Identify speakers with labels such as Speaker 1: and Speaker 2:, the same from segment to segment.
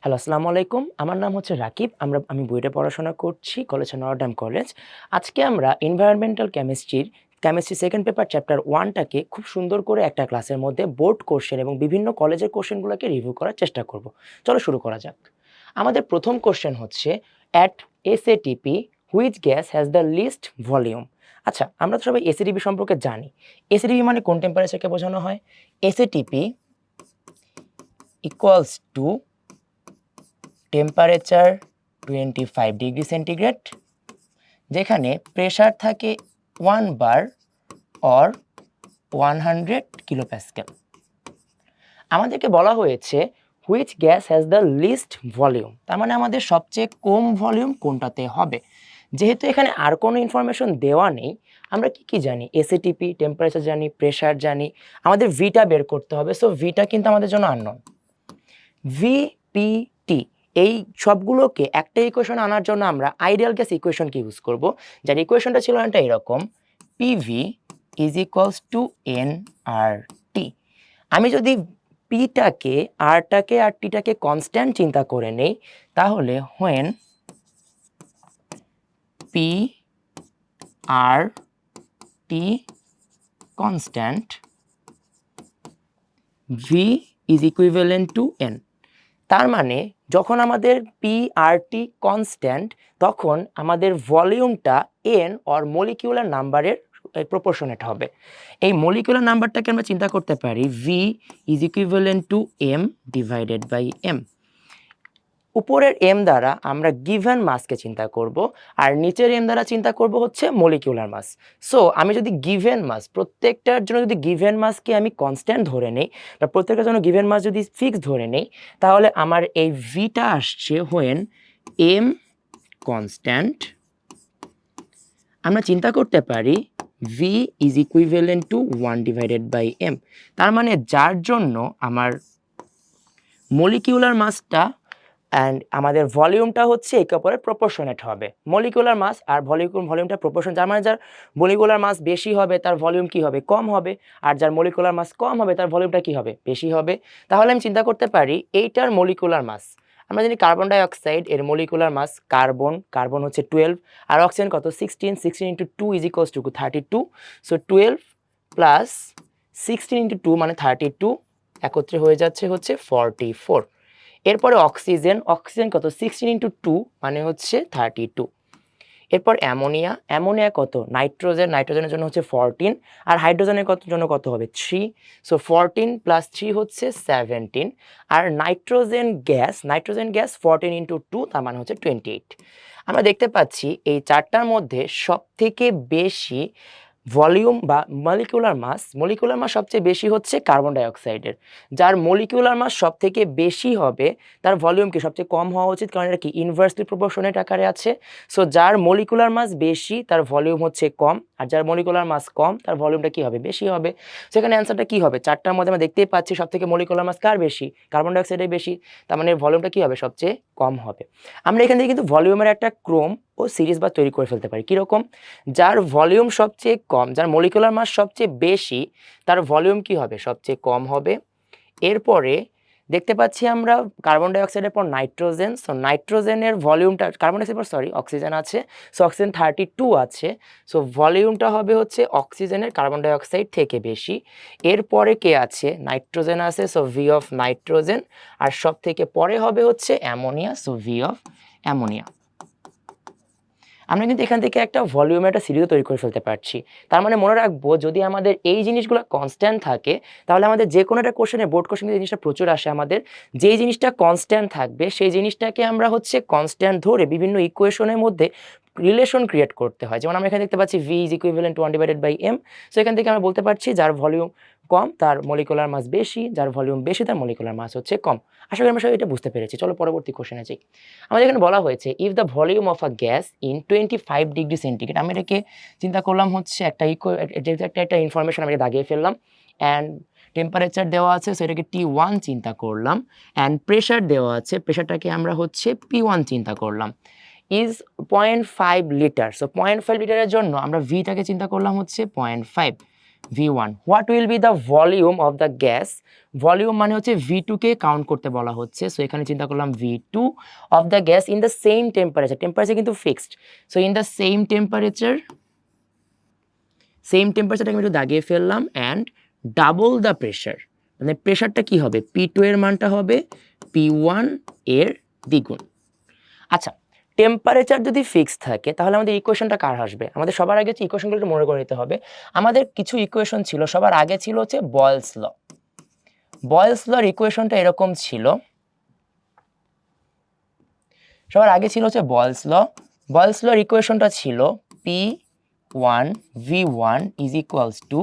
Speaker 1: Hello, আসসালামু আলাইকুম। আমার নাম হচ্ছে রাকিব। আমি বুয়েটে পড়াশোনা করছি, কলেজে নটরডেম কলেজ। আজকে আমরা environmental chemistry second paper chapter 1 টাকে খুব সুন্দর করে একটা ক্লাসের মধ্যে বোর্ড কোয়েশ্চেন এবং বিভিন্ন কলেজের কোয়েশ্চেনগুলোকে রিভিউ করার চেষ্টা করব। চলো শুরু করা যাক। আমাদের প্রথম কোয়েশ্চেন হচ্ছে at SATP which gas has the least volume. আচ্ছা, আমরা তো সবাই এসএটিপি সম্পর্কে জানি। এসএটিপি মানে কোন টেম্পারেচারকে বোঝানো হয়? SATP equals to temperature 25 degree centigrade, যেখানে প্রেসার থাকে 1 বার অর 100 কিলোপ্যাসকেল। আমাদেরকে বলা হয়েছে which gas has the least volume, তার মানে আমাদের সবচেয়ে কম ভলিউম কোনটাতে হবে। যেহেতু এখানে আর কোনো ইনফরমেশন দেওয়া নেই, আমরা কি জানি? এসএটিপি, টেম্পারেচার জানি, প্রেসার জানি, আমাদের ভিটা বের করতে হবে। সো ভিটা কিন্তু আমাদের জন্য আননোন। ভিপিটি এই সবগুলোকে একটা ইকুয়েশন আনার জন্য আমরা আইডিয়াল গ্যাস ইকুয়েশনকে ইউজ করব, যার ইকুয়েশনটা ছিল এটা এরকম: PV is equals to n R T. আমি যদি পিটাকে আরটাকে আর টিটাকে কনস্ট্যান্ট চিন্তা করে নেই, তাহলে হোয়েন পি আর T constant, V is equivalent to N. তার মানে যখন আমাদের পি আর টি কনস্ট্যান্ট, তখন আমাদের ভলিউমটা এন অর মলিকিউলার নাম্বারের প্রপোর্শনেট হবে। এই মলিকিউলার নাম্বারটাকে আমরা চিন্তা করতে পারি V is equivalent to M divided by M. উপরের এম দ্বারা আমরা গিভেন মাসকে চিন্তা করব, আর নিচের এম দ্বারা চিন্তা করব হচ্ছে মলিকিউলার মাস। সো আমি যদি গিভেন মাস, প্রত্যেকটার জন্য যদি গিভেন মাসকে আমি কনস্ট্যান্ট ধরে নেই, বা প্রত্যেকটার জন্য গিভেন মাস যদি ফিক্স ধরে নেই, তাহলে আমার এই ভিটা আসছে হোয়েন এম কনস্ট্যান্ট। আমরা চিন্তা করতে পারি V is equivalent to 1 divided by M. তার মানে যার জন্য আমার মলিকিউলার মাসটা অ্যান্ড আমাদের ভলিউমটা হচ্ছে একে অপরের প্রপোর্শনেট হবে। মলিকুলার মাস আর ভলিউমটা প্রপোর্শন, যার মানে যার মলিকুলার মাস বেশি হবে তার ভলিউম কি হবে? কম হবে। আর যার মলিকুলার মাস কম হবে তার ভলিউমটা কি হবে? বেশি হবে। তাহলে আমি চিন্তা করতে পারি এইটার মলিকুলার মাস, আমরা জানি কার্বন ডাই অক্সাইড এর মলিকুলার মাস, কার্বন হচ্ছে 12 আর অক্সিজেন কত? 16 into 2 is equals two 32। So 12 plus 16 into 2 মানে 32, একত্রে হয়ে যাচ্ছে হচ্ছে 44। এরপরে অক্সিজেন কত? 16 ইন্টু 2 মানে হচ্ছে 32। এরপর অ্যামোনিয়া কত? নাইট্রোজেনের জন্য হচ্ছে 14, আর হাইড্রোজেনের জন্য কত হবে? 3। সো 14 প্লাস 3 হচ্ছে 17। আর নাইট্রোজেন গ্যাস 14 ইন্টু 2 তার মানে হচ্ছে 28। আমরা দেখতে পাচ্ছি এই চারটার মধ্যে সবথেকে বেশি ভলিউম বা মলিকুলার মাস সবচেয়ে বেশি হচ্ছে কার্বন ডাই অক্সাইডের। যার মলিকুলার মাস সবথেকে বেশি হবে তার ভলিউম কি সবচেয়ে কম হওয়া উচিত, কারণ এটা কি ইনভার্সলি প্রপোর্শনেট আকারে আছে। সো যার মলিকুলার মাস বেশি তার ভলিউম হচ্ছে কম, আর যার মলিকুলার মাস কম তার ভলিউমটা কি হবে? বেশি হবে। সেখানে অ্যান্সারটা কি হবে? চারটার মধ্যে আমরা দেখতেই পাচ্ছি সবথেকে মলিকুলার মাস কার বেশি? কার্বন ডাই অক্সাইডের বেশি। তার মানে ভলিউমটা কি হবে? সবচেয়ে কম হবে। আমরা এখান থেকে কিন্তু ভলিউমের একটা ক্রম ও সিরিজ বা তৈরি করে ফেলতে পারি। কিরকম? যার ভলিউম সবচেয়ে কম, যার মলিকুলার মাস সবচেয়ে বেশি, তার ভলিউম কি হবে? সবচেয়ে কম হবে। এরপরে দেখতে পাচ্ছি আমরা কার্বন ডাই অক্সাইডের পর নাইট্রোজেন। সো নাইট্রোজেনের ভলিউমটা, কার্বন ডাই অক্সাইড পর অক্সিজেন আছে। সো অক্সিজেন 32 আছে। সো ভলিউমটা হবে হচ্ছে অক্সিজেনের কার্বন ডাই অক্সাইড থেকে বেশি। এরপরে কে আছে? নাইট্রোজেন আছে। So V of nitrogen. আর সব থেকে পরে হবে হচ্ছে ammonia. So V of ammonia. আমরা কিন্তু এখান থেকে একটা ভলিউমের একটা সিরিজও তৈরি করে ফেলতে পারছি। তার মানে মনে রাখবো, যদি আমাদের এই জিনিসগুলো কনস্ট্যান্ট থাকে, তাহলে আমাদের যে কোনো একটা কোশ্চেনে, বোর্ড কোশ্চেনে জিনিসটা প্রচুর আসে, আমাদের যেই জিনিসটা কনস্ট্যান্ট থাকবে সেই জিনিসটাকে আমরা হচ্ছে কনস্ট্যান্ট ধরে বিভিন্ন ইকুয়েশনের মধ্যে রিলেশন ক্রিয়েট করতে হয়। যেমন আমরা এখানে দেখতে পাচ্ছি V is equivalent to 1 divided by M. So এখান থেকে আমরা বলতে পারছি যার ভলিউম কম তার মলিকুলার মাস বেশি, যার ভলিউম বেশি তার মলিকুলার মাস হচ্ছে কম। আশা করি আমরা সবাই এটা বুঝতে পেরেছি। চলো পরবর্তী কোশ্চেনে যাই। আমাদের এখানে বলা হয়েছে if the volume of a gas in 25 degree centigrade. আমি এটাকে চিন্তা করলাম হচ্ছে একটা ইনফরমেশন আমি দাগিয়ে ফেললাম। অ্যান্ড টেম্পারেচার দেওয়া আছে, সো এটাকে T1 চিন্তা করলাম। অ্যান্ড প্রেশার দেওয়া আছে, প্রেশারটাকে আমরা হচ্ছে P1 চিন্তা করলাম। Is 0.5 litre. সো 0.5 লিটারের জন্য আমরা ভিটাকে চিন্তা করলাম হচ্ছে 0.5। V1. What will be the volume of the gas? Volume মানে হচ্ছে V2 কে কাউন্ট করতে বলা হচ্ছে। সো এখানে চিন্তা করলাম V2 of the gas in the same temperature. Temperature কিন্তু fixed. So in the same টেম্পারেচারটাকে আমি একটু দাগিয়ে ফেললাম অ্যান্ড ডাবল দ্য প্রেশার। মানে প্রেশারটা কি হবে? P2 এর মানটা হবে P1 এর দ্বিগুণ। আচ্ছা, টেম্পারেচার যদি ফিক্স থাকে তাহলে আমাদের ইকুয়েশনটা কার আসবে? আমাদের সবার আগে হচ্ছে ইকুয়েশনগুলো একটু মনে করে নিতে হবে। আমাদের কিছু ইকুয়েশন ছিল, সবার আগে ছিল হচ্ছে বয়েলস ল। বয়েলস লর ইকুয়েশনটা এরকম ছিল, সবার আগে ছিল হচ্ছে বয়েলস ল। বয়েলস লর ইকুয়েশনটা ছিল P1 V1 is equals to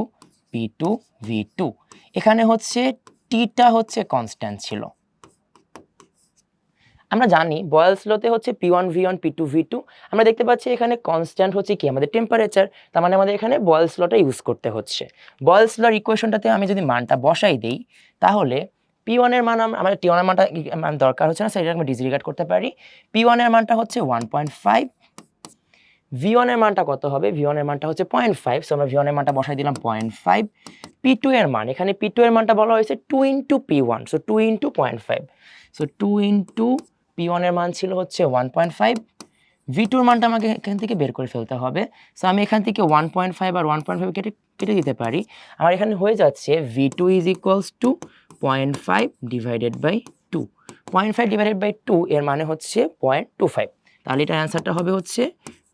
Speaker 1: P2 V2। এখানে হচ্ছে টিটা হচ্ছে কনস্ট্যান্ট ছিল। আমরা জানি বয়েলস লতে হচ্ছে P1 V1 P2 V2। আমরা দেখতে পাচ্ছি এখানে কনস্ট্যান্ট হচ্ছে কি আমাদের টেম্পারেচার, তার মানে আমাদের এখানে বয়েলস লটা ইউজ করতে হচ্ছে। বয়েলস লর ইকুয়েশনটাতে আমি যদি মানটা বসাই দেই তাহলে P1 এর মান আমাদের T1 এর মানটা দরকার হচ্ছে না, সেটা আমরা ডিসরিগার্ড করতে পারি। P1 এর মানটা হচ্ছে 1.5, V1 এর মানটা কত হবে? V1 এর মানটা হচ্ছে 0.5, সো আমরা V1 এর মানটা বসাই দিলাম 0.5। P2 এর মান, এখানে P2 এর মানটা বলা হয়েছে 2 into P1, so 2 into 0.5, so 2 into P1 এর মান ছিল হচ্ছে 1.5। V2 এর মানটা আমাকে এখান থেকে বের করে ফেলতে হবে। সো আমি এখান থেকে 1.5 আর 1.5 কেটে দিতে পারি। আমার এখানে হয়ে যাচ্ছে V2 is equals to 0.5 divided by 2। 0.5 divided by 2 এর মানে হচ্ছে 0.25। তাহলে এটার অ্যান্সারটা হবে হচ্ছে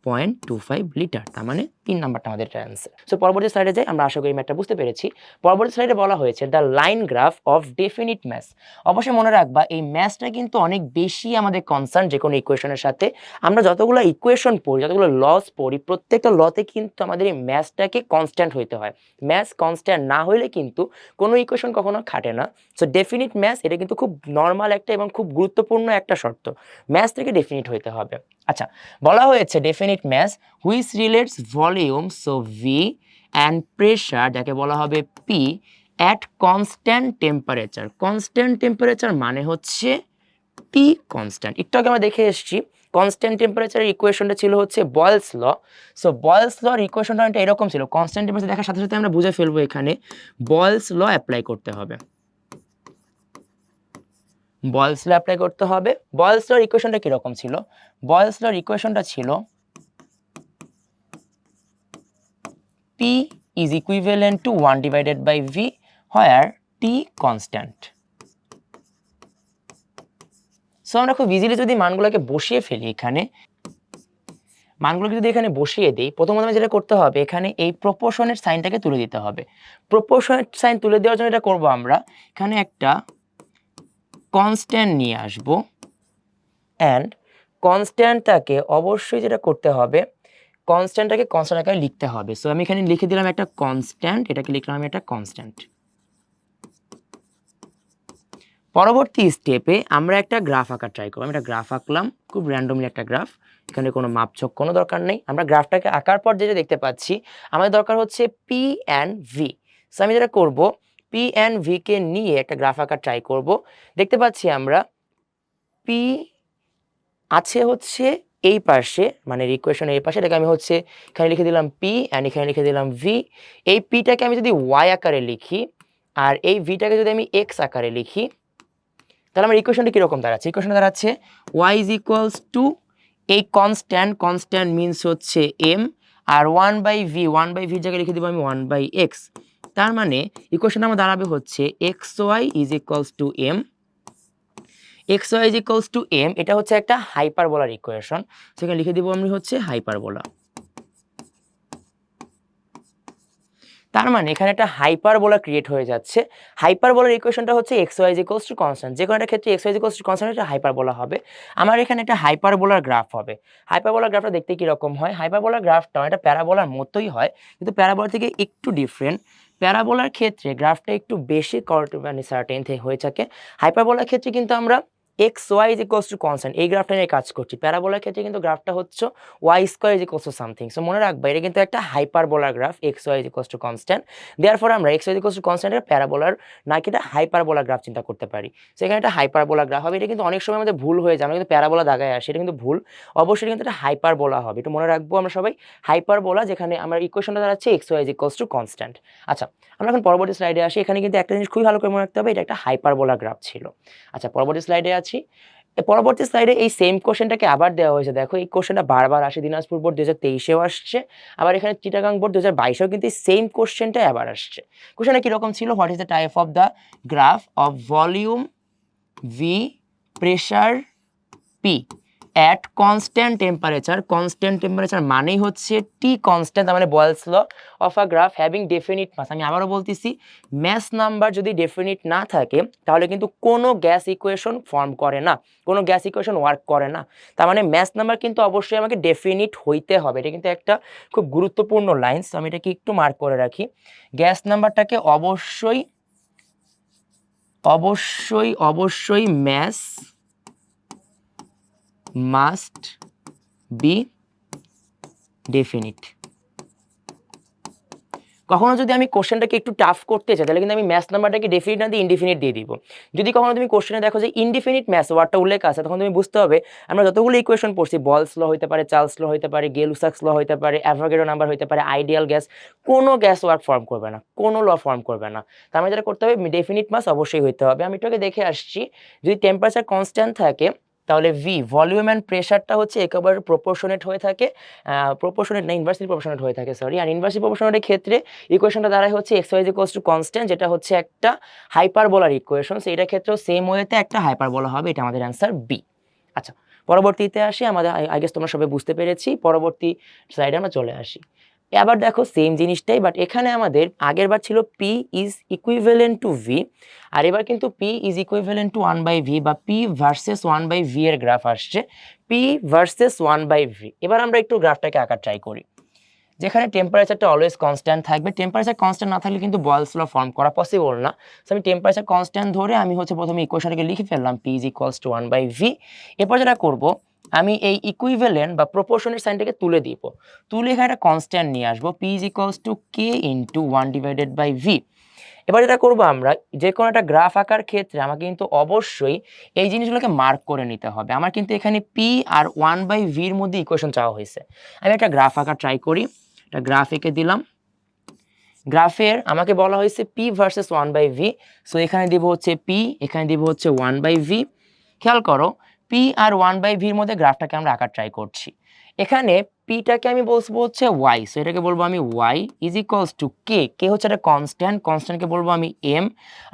Speaker 1: 0.25 লিটার। তার মানে 3 নাম্বারটা আমাদের অ্যান্সার। সো পরবর্তী স্লাইডে যাই। আমরা আশা করি ম্যাথটা বুঝতে পেরেছি। পরবর্তী স্লাইডে বলা হয়েছে the line graph of definite maths. অবশ্যই মনে রাখবা এই ম্যাথসটা কিন্তু অনেক বেশি আমাদের কনসার্ন যে কোনো ইকুয়েশনের সাথে। আমরা যতগুলো ইকুয়েশন পড়ি, যতগুলো লস পড়ি, প্রত্যেকটা লতে কিন্তু আমাদের এই ম্যাথসটাকে কনস্ট্যান্ট হইতে হয়। ম্যাথস কনস্ট্যান্ট না হইলে কিন্তু কোনো ইকুয়েশন কখনো খাটে না। সো ডেফিনিট ম্যাথস এটা কিন্তু খুব নর্মাল একটা এবং খুব গুরুত্বপূর্ণ একটা শর্ত। ম্যাথস থেকে ডেফিনিট হইতে হবে। আচ্ছা, বলা হয়েছে definite maths which relates volume, so V, and pressure যাকে বলা হবে P at constant temperature. Constant temperature মানে হচ্ছে পি কনস্ট্যান্ট। একটু আগে আমরা দেখে এসেছি কনস্ট্যান্ট টেম্পারেচারের ইকুয়েশনটা ছিল হচ্ছে বয়েলস ল। সো বয়েলস লর ইকুয়েশনটা এরকম ছিল, কনস্ট্যান্ট টেম্পারেচার দেখার সাথে সাথে আমরা বুঝে ফেলবো এখানে বয়েলস ল অ্যাপ্লাই করতে হবে। বয়েলস ল অ্যাপ্লাই করতে হবে। বয়েলস লর ইকুয়েশনটা কিরকম ছিল? বয়েলস লর ইকুয়েশনটা ছিল P is equivalent to 1 divided by V where T constant. So আমরা খুব ইজিলি যদি মানগুলোকে বসিয়ে ফেলি, মানগুলোকে যদি এখানে বসিয়ে দিই, প্রথমত যেটা করতে হবে এখানে এই প্রপোর্শনের সাইনটাকে তুলে দিতে হবে। প্রপোর্শনের সাইন তুলে দেওয়ার জন্য এটা করব আমরা এখানে একটা কনস্ট্যান্ট নিয়ে আসব অ্যান্ড কনস্ট্যান্টটাকে অবশ্যই যেটা করতে হবে কনস্ট্যান্টটাকে কনস্ট্যান্ট আকারে লিখতে হবে। সো আমি এখানে লিখে দিলাম একটা কনস্ট্যান্ট, এটাকে লিখলাম আমি একটা কনস্ট্যান্ট। পরবর্তী স্টেপে আমরা একটা গ্রাফ আঁকার ট্রাই করব। আমি একটা গ্রাফ আঁকলাম, খুব র্যান্ডমলি একটা গ্রাফ, এখানে কোনো মাপঝোঁক কোনো দরকার নেই। আমরা গ্রাফটাকে আঁকার পর যেটা দেখতে পাচ্ছি আমাদের দরকার হচ্ছে পি অ্যান্ড ভি। সো আমি যেটা করব পি অ্যান্ড ভি কে নিয়ে একটা গ্রাফ আঁকার ট্রাই করব। দেখতে পাচ্ছি আমরা পি আছে হচ্ছে এই পাশে, মানে ইকুয়েশন এই পাশে, এটাকে আমি হচ্ছে এখানে লিখে দিলাম পি অ্যান্ড এখানে লিখে দিলাম ভি। এই পিটাকে আমি যদি ওয়াই আকারে লিখি আর এই ভিটাকে যদি আমি এক্স আকারে লিখি তাহলে আমার ইকুয়েশনটা কীরকম দাঁড়াচ্ছে? ইকুয়েশনটা দাঁড়াচ্ছে ওয়াই ইজ ইকুয়ালস টু এই কনস্ট্যান্ট মিনস হচ্ছে এম, আর 1/v জায়গায় লিখে দেবো আমি 1/x। তার মানে ইকুয়েশনটা আমার দাঁড়াবে হচ্ছে X Y is equals to M. X Y is equals to M, এটা হচ্ছে একটা হাইপারবোলার ইকুয়েশন, সেখানে লিখে দেবো আমি হচ্ছে হাইপারবোলা। তার মানে এখানে একটা হাইপারবোলা ক্রিয়েট হয়ে যাচ্ছে। হাইপারবোলার ইকুয়েশনটা হচ্ছে X Y is equals to constant, যে কোনো একটা ক্ষেত্রে X Y is equals to constant একটা হাইপারবোলা হবে। আমার এখানে একটা হাইপারবোলার গ্রাফ হবে। হাইপারবোলার গ্রাফটা দেখতে কীরকম হয়? হাইপারবোলার গ্রাফটা একটা প্যারাবোলার মতোই হয়, কিন্তু প্যারাবোলা থেকে একটু ডিফারেন্ট। প্যারাবোলার ক্ষেত্রে গ্রাফটা একটু বেশি মানে সার্টেন হয়ে থাকে। হাইপারবোলার ক্ষেত্রে কিন্তু আমরা X Y is equals to constant, এই গ্রাফটা নিয়ে কাজ করছি। প্যারাবোলার ক্ষেত্রে কিন্তু গ্রাফটা হচ্ছে Y square is equals to something. So মনে রাখবা এটা কিন্তু একটা হাইপারবোলার graph, X Y is equals to constant. Therefore আমরা X Y is equals to কনস্ট্যান্টের প্যারাবোলার না কি এটা হাইপারবোলার গ্রাফ চিন্তা করতে পারি। সেখানে একটা হাইপারবোলা গ্রাফ হবে। এটা কিন্তু অনেক সময় আমাদের ভুল হয়ে যায়, আমরা কিন্তু প্যারাবোলা দাগায় আসে, এটা কিন্তু ভুল। অবশ্যই কিন্তু এটা হাইপারবোলা হবে, এটা মনে রাখবো আমরা সবাই, হাইপারবোলা, যেখানে আমার ইকুয়েশনটা দাঁড়াচ্ছে X Y is equals to constant. আচ্ছা, আমরা এখন পরবর্তী স্লাইডে আসি। এখানে কিন্তু একটা জিনিস খুবই ভালো করে মনে রাখতে হবে, এটা একটা হাইপারবোলা গ্রাফ ছিল। আচ্ছা, পরবর্তী স্লাইডে আছি। পরবর্তী স্লাইডে এই সেম কোশ্চেনটাকে আবার দেওয়া হয়েছে। দেখো এই কোশ্চেনটা বারবার আসে, দিনাজপুর বোর্ড 2023-এও আসছে, আবার এখানে চিটাগাং বোর্ড 2022-এও কিন্তু এই সেম কোশ্চেনটাই আবার আসছে। কোশ্চেনটা কিরকম ছিল? What is the type of the graph of volume V, pressure P at constant temperature. Constant temperature মানেই হচ্ছে টি কনস্ট্যান্ট, তার মানে Boyle's law of a graph having definite mass. আমি আবারও বলতেছি, ম্যাস নাম্বার যদি ডেফিনিট না থাকে তাহলে কিন্তু কোনো গ্যাস ইকুয়েশন ফর্ম করে না, কোনো গ্যাস ইকুয়েশন ওয়ার্ক করে না। তার মানে ম্যাস নাম্বার কিন্তু অবশ্যই আমাকে ডেফিনিট হইতে হবে, এটা কিন্তু একটা খুব গুরুত্বপূর্ণ লাইন্স। আমি এটাকে একটু মার্ক করে রাখি। গ্যাস নাম্বারটাকে অবশ্যই অবশ্যই অবশ্যই ম্যাস মাস্ট বি ডেফিনিট। কখনো যদি আমি কোশ্চেনটাকে একটু টাফ করতে চাই তাহলে কিন্তু আমি ম্যাথ নাম্বারটাকে ডেফিনিট না দিয়ে ইনডিফিনিট দিয়ে দিব। যদি কখনো তুমি কোশ্চেনে দেখো যে ইনডিফিনিট ম্যাথ ওয়ার্ডটা উল্লেখ আছে, তখন তুমি বুঝতে হবে আমরা যতগুলো ইকুয়েশন পড়ছি, বলস ল হতে পারে, চার্লস ল হতে পারে, গেলুসাক্স ল হতে পারে, অ্যাভোগাড্রো নাম্বার হতে পারে, আইডিয়াল গ্যাস, কোনো গ্যাস ওয়ার্ক ফর্ম করবে না, কোনো ল ফর্ম করবে না। তার মানে যেটা করতে হবে, ডেফিনিট মাস অবশ্যই হইতে হবে। আমি এটাকে দেখে আসছি, যদি টেম্পারেচার কনস্ট্যান্ট থাকে তাহলে ভি, ভলিউম অ্যান্ড প্রেশারটা হচ্ছে একেবারে প্রপোর্শনেট হয়ে থাকে, প্রপোর্শনেট না, ইনভার্সলি প্রপোর্শনেট হয়ে থাকে, সরি। আর ইনভার্সলি প্রপোর্শনেটের ক্ষেত্রে ইকুয়েশনটা দাঁড়ায় হচ্ছে X Y equals to constant, যেটা হচ্ছে একটা হাইপারবোলার ইকুয়েশন। সো এটার ক্ষেত্রেও সেম ওয়েতে একটা হাইপারবোলা হবে, এটা আমাদের অ্যান্সার বি। আচ্ছা, পরবর্তীতে আসি। আমাদের আই গেস তোমরা সবাই বুঝতে পেরেছি, পরবর্তী স্লাইডে আমরা চলে আসি। আবার দেখো সেম জিনিসটাই, বাট এখানে আমাদের আগের বার ছিল P is equivalent to V, আর এবার কিন্তু P is equivalent two 1/v বা পি ভার্সেস 1/v এর গ্রাফ আসছে, পি ভার্সেস 1/v। এবার আমরা একটু গ্রাফটাকে আঁকার ট্রাই করি, যেখানে টেম্পারেচারটা অলওয়েজ কনস্ট্যান্ট থাকবে। টেম্পারেচার কনস্ট্যান্ট না থাকলে কিন্তু বয়েলস ল ফর্ম করা পসিবল না। সো আমি টেম্পারেচার কনস্ট্যান্ট ধরে আমি হচ্ছে প্রথমে ইকুয়েশনটাকে লিখে ফেললাম, P is equals two 1/v। এরপর যেটা করব, আমি এই ইকুইভ্যালেন্ট বা প্রপোর্শনের সাইনটাকে তুলে দিব, তুলে এখানে একটা কনস্ট্যান্ট নিয়ে আসবো, P is equals to K into 1/v। এবার যেটা করবো, আমরা যে কোনো একটা গ্রাফ আঁকার ক্ষেত্রে আমাকে কিন্তু অবশ্যই এই জিনিসগুলোকে মার্ক করে নিতে হবে। আমার কিন্তু এখানে পি আর 1/v এর মধ্যে ইকুয়েশন চাওয়া হয়েছে। আমি একটা গ্রাফ আঁকা ট্রাই করি, একটা গ্রাফ এঁকে দিলাম। গ্রাফের আমাকে বলা হয়েছে পি ভার্সেস 1/v, সো এখানে দিব হচ্ছে পি, এখানে দিব হচ্ছে 1/v। খেয়াল করো, পি আর 1/v এর মধ্যে গ্রাফটাকে আমরা আঁকার ট্রাই করছি। এখানে পিটাকে আমি বলবো হচ্ছে ওয়াই, সো এটাকে বলবো আমি ওয়াই ইজ ইকুয়ালস টু কে, কে হচ্ছে একটা কনস্ট্যান্ট, কনস্ট্যান্টকে বলবো আমি এম,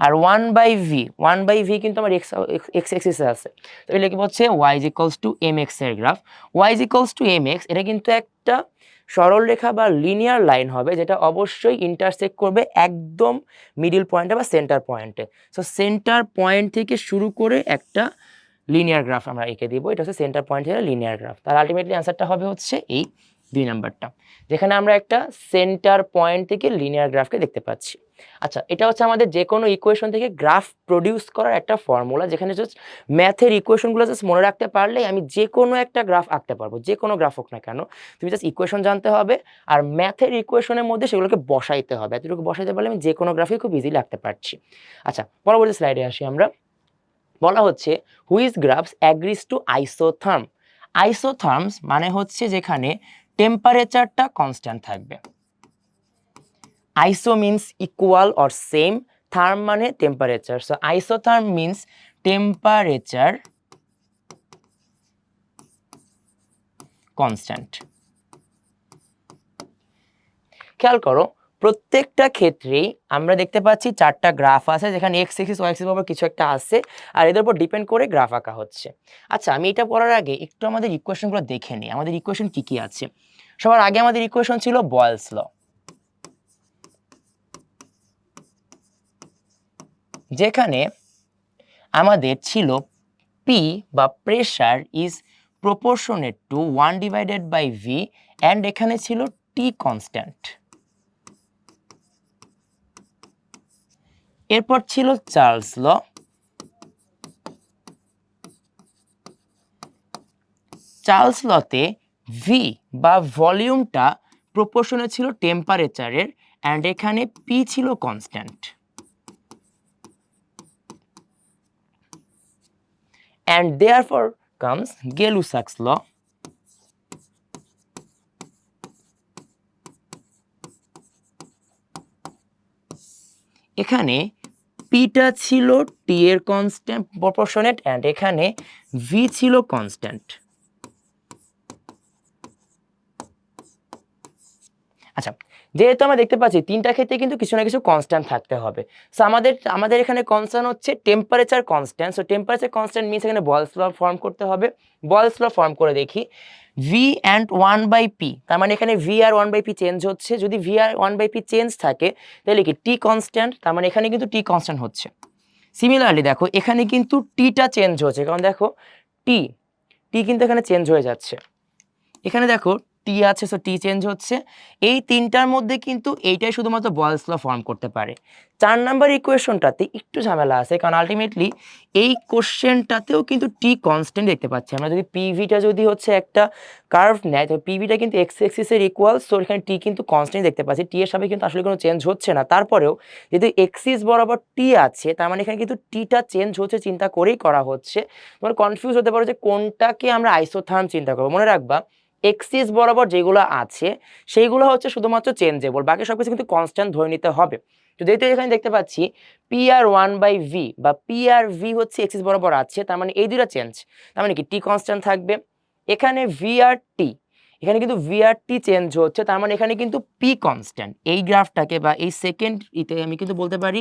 Speaker 1: আর 1/v, 1/v কিন্তু আমার এক্স এক্সিসে আছে, তো এটা লিখবো হচ্ছে Y is equals to M X এর graph. Y is equals to M X, এটা কিন্তু একটা সরল রেখা বা লিনিয়ার লাইন হবে, যেটা অবশ্যই ইন্টারসেক্ট করবে একদম মিডল পয়েন্টে বা সেন্টার পয়েন্টে। সো সেন্টার পয়েন্ট থেকে শুরু করে একটা লিনিয়ার গ্রাফ আমরা এঁকে দিব, এটা হচ্ছে সেন্টার পয়েন্ট থেকে লিনিয়ার গ্রাফ। তার আলটিমেটলি অ্যান্সারটা হবে হচ্ছে এই 2 নাম্বারটা, যেখানে আমরা একটা সেন্টার পয়েন্ট থেকে লিনিয়ার গ্রাফকে দেখতে পাচ্ছি। আচ্ছা, এটা হচ্ছে আমাদের যে কোনো ইকুয়েশন থেকে গ্রাফ প্রডিউস করার একটা ফর্মুলা, যেখানে জাস্ট ম্যাথের ইকুয়েশনগুলো জাস্ট মনে রাখতে পারলেই আমি যে কোনো একটা গ্রাফ আঁকতে পারবো, যে কোনো গ্রাফ হোক না কেন। তুমি জাস্ট ইকুয়েশন জানতে হবে আর ম্যাথের ইকুয়েশনের মধ্যে সেগুলোকে বসাইতে হবে, এতটুকু বসাইতে পারলে আমি যে কোনো গ্রাফই খুব ইজিলি আঁকতে পারছি। আচ্ছা, পরবর্তী স্লাইডে আসি আমরা। বলা হচ্ছে which graphs agrees to isotherm. Isotherms মানে হচ্ছে যেখানে টেম্পারেচারটা কনস্ট্যান্ট থাকবে। Iso means equal or same, therm মানে temperature. So isotherm means temperature constant. খেয়াল করো, প্রত্যেকটা ক্ষেত্রেই আমরা দেখতে পাচ্ছি 4টা গ্রাফ আছে, যেখানে এক্স এক্সিস ওয়াই এক্সিস বরাবর কিছু একটা আছে, আর এদের উপর ডিপেন্ড করে গ্রাফ আঁকা হচ্ছে। আচ্ছা, আমি এটা পড়ার আগে একটু আমাদের ইকুয়েশনগুলো দেখে নিই, আমাদের ইকুয়েশন কি কি আছে। সবার আগে আমাদের ইকুয়েশন ছিল বয়েলস ল, যেখানে আমাদের ছিল পি বা pressure is proportionate to 1/v, and এখানে ছিল টি কনস্ট্যান্ট। এরপর ছিল চার্লস ল, চার্লস লতে ভি বা ভলিউমটা প্রপোর্শনে ছিল টেম্পারেচারের, অ্যান্ড এখানে পি ছিল constant. And therefore comes Gay Lussac's law. এখানে পিটা ছিল টি এর কনস্ট্যান্ট প্রপোর্শনেট, অ্যান্ড এখানে ভি ছিল কনস্ট্যান্ট। আচ্ছা, যেহেতু আমরা দেখতে পাচ্ছি তিনটা ক্ষেত্রে কিন্তু কিছু না কিছু কনস্ট্যান্ট থাকতে হবে। সো আমাদের এখানে কনস্ট্যান্ট হচ্ছে temperature constant. So temperature constant means এখানে বয়েলস ল ফর্ম করতে হবে। বয়েলস ল ফর্ম করে দেখি, ভি অ্যান্ড 1/p, তার মানে এখানে ভি আর 1/p চেঞ্জ হচ্ছে। যদি ভি আর 1/p চেঞ্জ থাকে তাহলে কি টি কনস্ট্যান্ট, তার মানে এখানে কিন্তু টি কনস্ট্যান্ট হচ্ছে। সিমিলারলি দেখো এখানে কিন্তু টিটা চেঞ্জ হচ্ছে, কারণ দেখো টি কিন্তু এখানে চেঞ্জ হয়ে যাচ্ছে। এখানে দেখো টি আছে, সো টি চেঞ্জ হচ্ছে। এই তিনটার মধ্যে কিন্তু এইটাই শুধুমাত্র বয়েলস ল ফর্ম করতে পারে। 4 নাম্বার ইকুয়েশনটাতে একটু ঝামেলা আছে, কারণ আলটিমেটলি এই কোশ্চেনটাতেও কিন্তু টি কনস্ট্যান্ট দেখতে পাচ্ছি আমরা। যদি পিভিটা যদি হচ্ছে একটা কার্ভ নেয়, তো পিভিটা কিন্তু এক্স এক্সিসের ইকুয়াল, সো এখানে টি কিন্তু কনস্ট্যান্ট দেখতে পাচ্ছি। টি এর সাথে কিন্তু আসলে কোনো চেঞ্জ হচ্ছে না। তারপরেও যেহেতু এক্সিস বরাবর টি আছে, তার মানে এখানে কিন্তু টিটা চেঞ্জ হচ্ছে চিন্তা করেই করা হচ্ছে। তোমার কনফিউজ হতে পারো যে কোনটাকে আমরা আইসোথার্ম চিন্তা করবো। মনে রাখবা এক্সিস বরাবর যেগুলো আছে সেইগুলো হচ্ছে শুধুমাত্র চেঞ্জেবল, বাকি সবকিছু কিন্তু কনস্ট্যান্ট ধরে নিতে হবে। তো যেহেতু এখানে দেখতে পাচ্ছি পি আর 1/ভি বা পি আর ভি হচ্ছে এক্সিস বরাবর আছে, তার মানে এই দুইটা চেঞ্জ, তার মানে কি টি কনস্ট্যান্ট থাকবে। এখানে ভি আর টি, এখানে কিন্তু ভি আর টি চেঞ্জ হচ্ছে, তার মানে এখানে কিন্তু পি কনস্ট্যান্ট। এই গ্রাফটাকে বা এই সেকেন্ড ইতে আমি কিন্তু বলতে পারি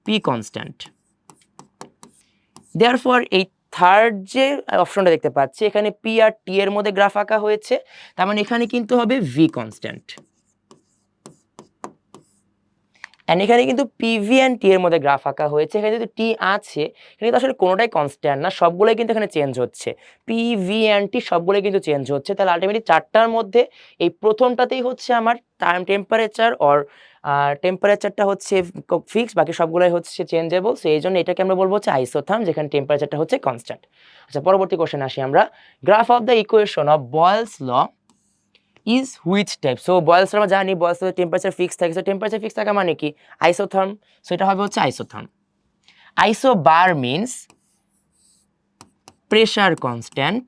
Speaker 1: পি কনস্ট্যান্ট। দেয়ারফর এই থার্ড যে অপশনটা দেখতে পাচ্ছি, এখানে পি আর টি এর মধ্যে গ্রাফ আঁকা হয়েছে, তার মানে এখানে কিন্তু হবে ভি কনস্ট্যান্ট। অ্যান্ড এখানে কিন্তু পিভি অ্যান্ড টি এর মধ্যে গ্রাফ আঁকা হয়েছে। এখানে যদি টি আছে, এখানে কিন্তু আসলে কোনোটাই কনস্ট্যান্ট না, সবগুলোই কিন্তু এখানে চেঞ্জ হচ্ছে। পিভি অ্যান্ড টি সবগুলোই কিন্তু চেঞ্জ হচ্ছে। তাহলে আলটিমেটলি চারটার মধ্যে এই প্রথমটাতেই হচ্ছে আমার টেম্পারেচার অর টেম্পারেচারটা হচ্ছে ফিক্সড, বাকি সবগুলোই হচ্ছে চেঞ্জেবল। সো এই জন্য এটাকে আমরা বলবো হচ্ছে আইসোথার্ম, যেখানে টেম্পারেচারটা হচ্ছে কনস্ট্যান্ট। আচ্ছা, পরবর্তী কোশ্চেন আসি আমরা। Graph of the equation of Boyle's law is which type. So Boyle's আমরা জানি বয়েলস টেম্পারেচার ফিক্স থাকে। সো টেম্পারেচার ফিক্স থাকা মানে কি আইসোথার্ম। সো এটা হবে হচ্ছে isotherm. Isobar means pressure constant,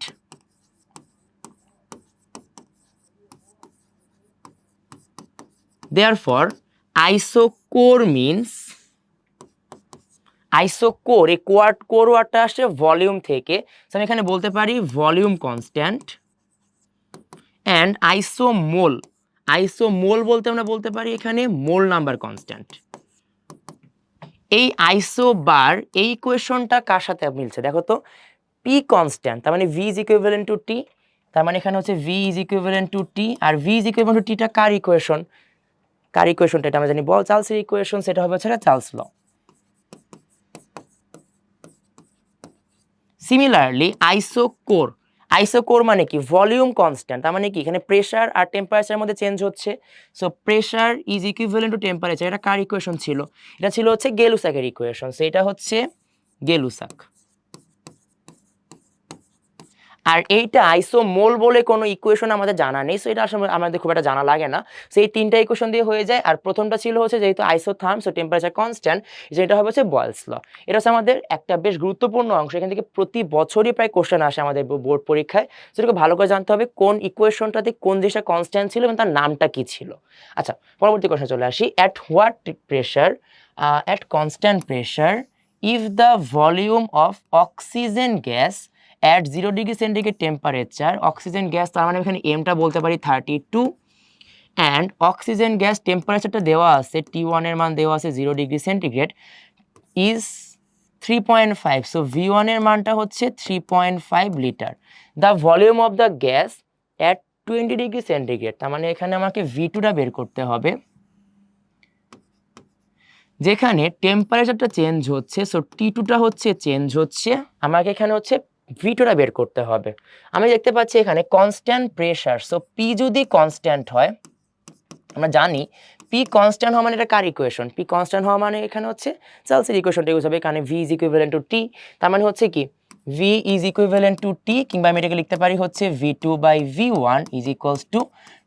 Speaker 1: therefore isochore means, isochore, এই কোর ওয়ার্ডটা আসছে ভলিউম থেকে, সো আমি এখানে বলতে পারি ভলিউম কনস্ট্যান্ট। অ্যান্ড আইসোমোল, আইসোমোল বলতে আমরা বলতে পারি এখানে মোল নাম্বার কনস্ট্যান্ট। এই আইসোবার এই ইকুয়েশনটা কার সাথে মিলছে দেখো তো, পি কনস্ট্যান্ট, তার মানে V is equivalent to T, তার মানে এখানে হচ্ছে V is equivalent to T. আর ভি ইজ ইকুইভ্যালেন্ট টু টিটা কার ইকুয়েশন, কার ইকুয়েশনটা এটা আমরা জানি চার্লসের ইকুয়েশন, সেটা হবে হচ্ছে চার্লস ল। সিমিলারলি আইসোকোর, আইসোকোর মানে কি ভলিউম কনস্ট্যান্ট, তার মানে কি এখানে প্রেসার আর টেম্পারেচারের মধ্যে চেঞ্জ হচ্ছে। So pressure is equivalent two temperature, এটা কার ইকুয়েশন ছিল, এটা ছিল হচ্ছে গেলুসাকের ইকুয়েশন। সো এটা হচ্ছে গেলুসাক। আর এইটা আইসোমোল বলে কোনো ইকুয়েশন আমাদের জানা নেই, সো এটা আসলে আমাদের খুব একটা জানা লাগে না। সো এই তিনটা ইকুয়েশন দিয়ে হয়ে যায়। আর প্রথমটা ছিল হচ্ছে যেহেতু আইসোথার্ম, সো টেম্পারেচার কনস্ট্যান্ট, যেটা হবে হচ্ছে বয়েলস ল। এটা হচ্ছে আমাদের একটা বেশ গুরুত্বপূর্ণ অংশ, এখান থেকে প্রতি বছরই প্রায় কোশ্চেন আসে আমাদের বোর্ড পরীক্ষায়। সেটাকে ভালো করে জানতে হবে কোন ইকুয়েশনটাতে কোন জিনিসটা কনস্ট্যান্ট ছিল এবং তার নামটা কি ছিল। আচ্ছা, পরবর্তী কোশ্চেন চলে আসি। At what pressure, at constant pressure if the volume of oxygen gas at 0 degree centigrade temperature, oxygen gas তার মানে এখানে এমটা বলতে পারি 32, অ্যান্ড অক্সিজেন গ্যাস টেম্পারেচারটা দেওয়া আছে T1 এর মান দেওয়া আছে 0 degree centigrade, is 3.5। So V1 এর মানটা হচ্ছে 3.5 litre. The volume of the gas at 20 degree centigrade, তার মানে এখানে আমাকে V2টা বের করতে হবে, যেখানে টেম্পারেচারটা চেঞ্জ হচ্ছে। সো T2টা হচ্ছে চেঞ্জ হচ্ছে, আমাকে এখানে হচ্ছে V2টা বের করতে হবে। আমি দেখতে পাচ্ছি এখানে কনস্ট্যান্ট প্রেসার, সো পি যদি কনস্ট্যান্ট হয়, আমরা জানি পি কনস্ট্যান্ট হওয়া মানে এটা কার ইকুয়েশন, পি কনস্ট্যান্ট হওয়া মানে এখানে হচ্ছে চার্লসের ইকুয়েশনটা ইউজ হবে। এখানে V is equivalent to T, তার মানে হচ্ছে কি ভি ইজ ইকুইভ্যালেন্ট টু টি, কিংবা আমি এটাকে লিখতে পারি হচ্ছে V2/V1 is equals two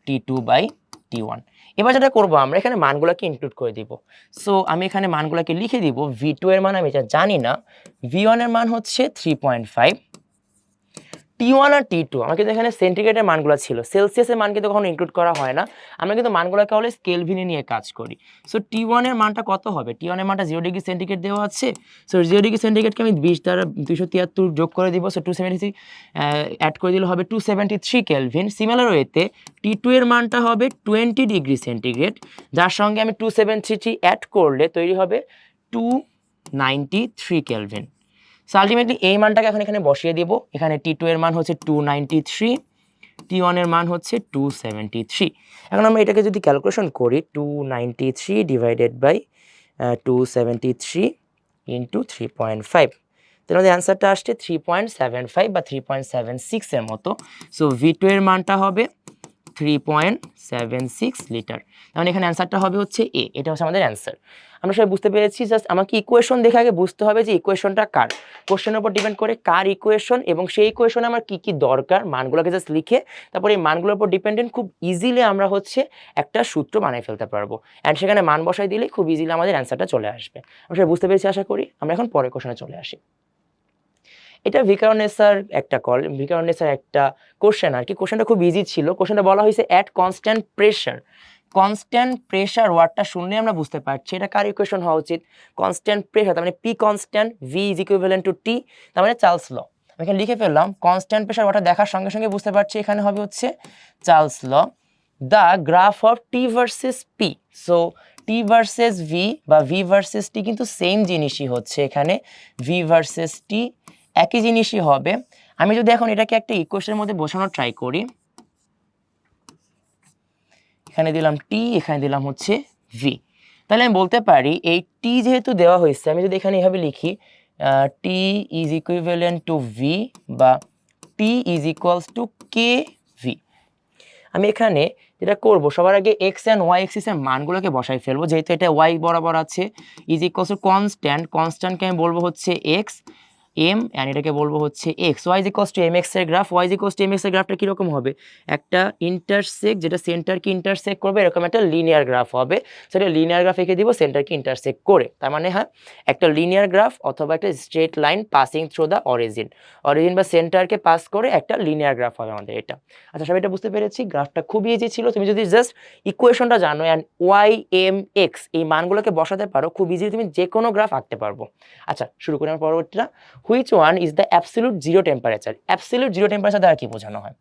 Speaker 1: T2/T1। এবার যেটা করবো আমরা এখানে মানগুলোকে ইনক্লুড করে দিব। সো আমি এখানে মানগুলোকে লিখে দিব। V2 এর মান আমি এটা জানি না, V1 এর মান হচ্ছে 3.5, T1 আর T2 আমার কিন্তু এখানে সেন্টিগ্রেডের মানগুলো ছিল, সেলসিয়াসের মান কিন্তু কখনো ইনক্লুড করা হয় না, আমরা কিন্তু মানগুলোকে অলওয়েজ কেলভিনে নিয়ে কাজ করি। সো T1 এর মানটা কত হবে? T1 এর মানটা 0 ডিগ্রি সেন্টিগ্রেড দেওয়া আছে। সো 0 ডিগ্রি সেন্টিগ্রেডকে আমি 20 দ্বারা 273 যোগ করে দিব। সো 273 অ্যাড করে দিলে হবে 273 কেলভিন। সিমিলার ওয়েতে T2 এর মানটা হবে 20 ডিগ্রি সেন্টিগ্রেড, যার সঙ্গে আমি 273 অ্যাড করলে তৈরি হবে 293 কেলভিন। সো আলটিমেটলি এই মানটাকে এখন এখানে বসিয়ে দিব। এখানে T2 এর মান হচ্ছে 293, T1 এর মান হচ্ছে 273। এখন আমরা এটাকে যদি ক্যালকুলেশন করি, 293 ডিভাইডেড বাই 273 ইন্টু 3.5, তাহলে আমাদের অ্যান্সারটা আসছে 3.75 বা 3.76 এর মতো। সো V2 এর মানটা হবে 3.76 লিটার। তাহলে এখানে অ্যান্সারটা হবে হচ্ছে এ। এটা হচ্ছে আমাদের অ্যান্সার। আমরা সবাই বুঝতে পেরেছি। জাস্ট আমাকে ইকুয়েশন দেখে আগে বুঝতে হবে যে ইকুয়েশনটা কার, কোশ্চেনের উপর ডিপেন্ড করে কার ইকুয়েশন, এবং সেই ইকুয়েশনে আমার কি কি দরকার মানগুলোকে জাস্ট লিখে তারপরে এই মানগুলোর উপর ডিপেন্ডেন্ট খুব ইজিলি আমরা হচ্ছে একটা সূত্র বানিয়ে ফেলতে পারবো, অ্যান্ড সেখানে মান বসাই দিলেই খুব ইজিলি আমাদের অ্যান্সারটা চলে আসবে। আমরা সবাই বুঝতে পেরেছি আশা করি। আমরা এখন পরের কোশ্চেনে চলে আসি। এটা ভিকারুননিসার একটা ভিকারুননিসার একটা কোশ্চেন আর কি। কোশ্চেনটা খুব ইজি ছিল। কোশ্চেনটা বলা হয়েছে at constant pressure. Constant pressure ওয়ার্ডটা শুনলে আমরা বুঝতে পারছি এটা কার ইকুয়েশন হওয়া উচিত। কনস্ট্যান্ট প্রেশার তার মানে P constant, V is equivalent to T, তার মানে চার্লস ল। আমি এখানে লিখে ফেললাম। কনস্ট্যান্ট প্রেশার ওয়ার্ডটা দেখার সঙ্গে সঙ্গে বুঝতে পারছি এখানে হবে হচ্ছে Charles law. The graph of T versus P. So T versus V বা ভি ভার্সেস টি কিন্তু সেম জিনিসই হচ্ছে এখানে, ভি ভার্সেস টি একই জিনিসই হবে। আমি যদি এখন এটাকে একটা ইকুয়েশনের মধ্যে বসানোর ট্রাই করি, এখানে দিলাম টি, এখানে দিলাম হচ্ছে ভি, তাহলে আমি বলতে পারি এই টি যেহেতু দেওয়া হয়েছে, আমি যদি এখানে এভাবে লিখি T is equivalent to V বা T is equals to K V. আমি এখানে যেটা করবো সবার আগে এক্স অ্যান্ড ওয়াই এক্সিসের মানগুলোকে বসাই ফেলবো, যেহেতু এটা ওয়াই বরাবর আছে। ইজ ইকুয়ালস টু কনস্ট্যান্ট, কনস্ট্যান্টকে আমি বলবো হচ্ছে এক্স এম, অ্যান্ড এটাকে বলবো হচ্ছে X. Y is equals to M X এর graph. Y is equals to M X এর গ্রাফটা কীরকম হবে? একটা ইন্টারসেক্ট, যেটা সেন্টারকে ইন্টারসেক্ট করবে, এরকম একটা লিনিয়ার গ্রাফ হবে। সেটা লিনিয়ার গ্রাফ এঁকে দিব সেন্টারকে ইন্টারসেক্ট করে। তার মানে হ্যাঁ, একটা লিনিয়ার গ্রাফ অথবা একটা straight line passing through the origin, origin বা সেন্টারকে পাস করে একটা লিনিয়ার গ্রাফ হবে আমাদের এটা। আচ্ছা সবাই এটা বুঝতে পেরেছি। গ্রাফটা খুবই ইজি ছিল। তুমি যদি জাস্ট ইকুয়েশনটা জানো অ্যান্ড ওয়াই এম এক্স এই মানগুলোকে বসাতে পারো, খুব ইজিলি তুমি যে কোনো গ্রাফ আঁকতে পারবো। আচ্ছা শুরু করি আমার পরবর্তীটা। Which one is the absolute zero temperature? Absolute zero temperature দ্বারা কি বোঝানো হয়?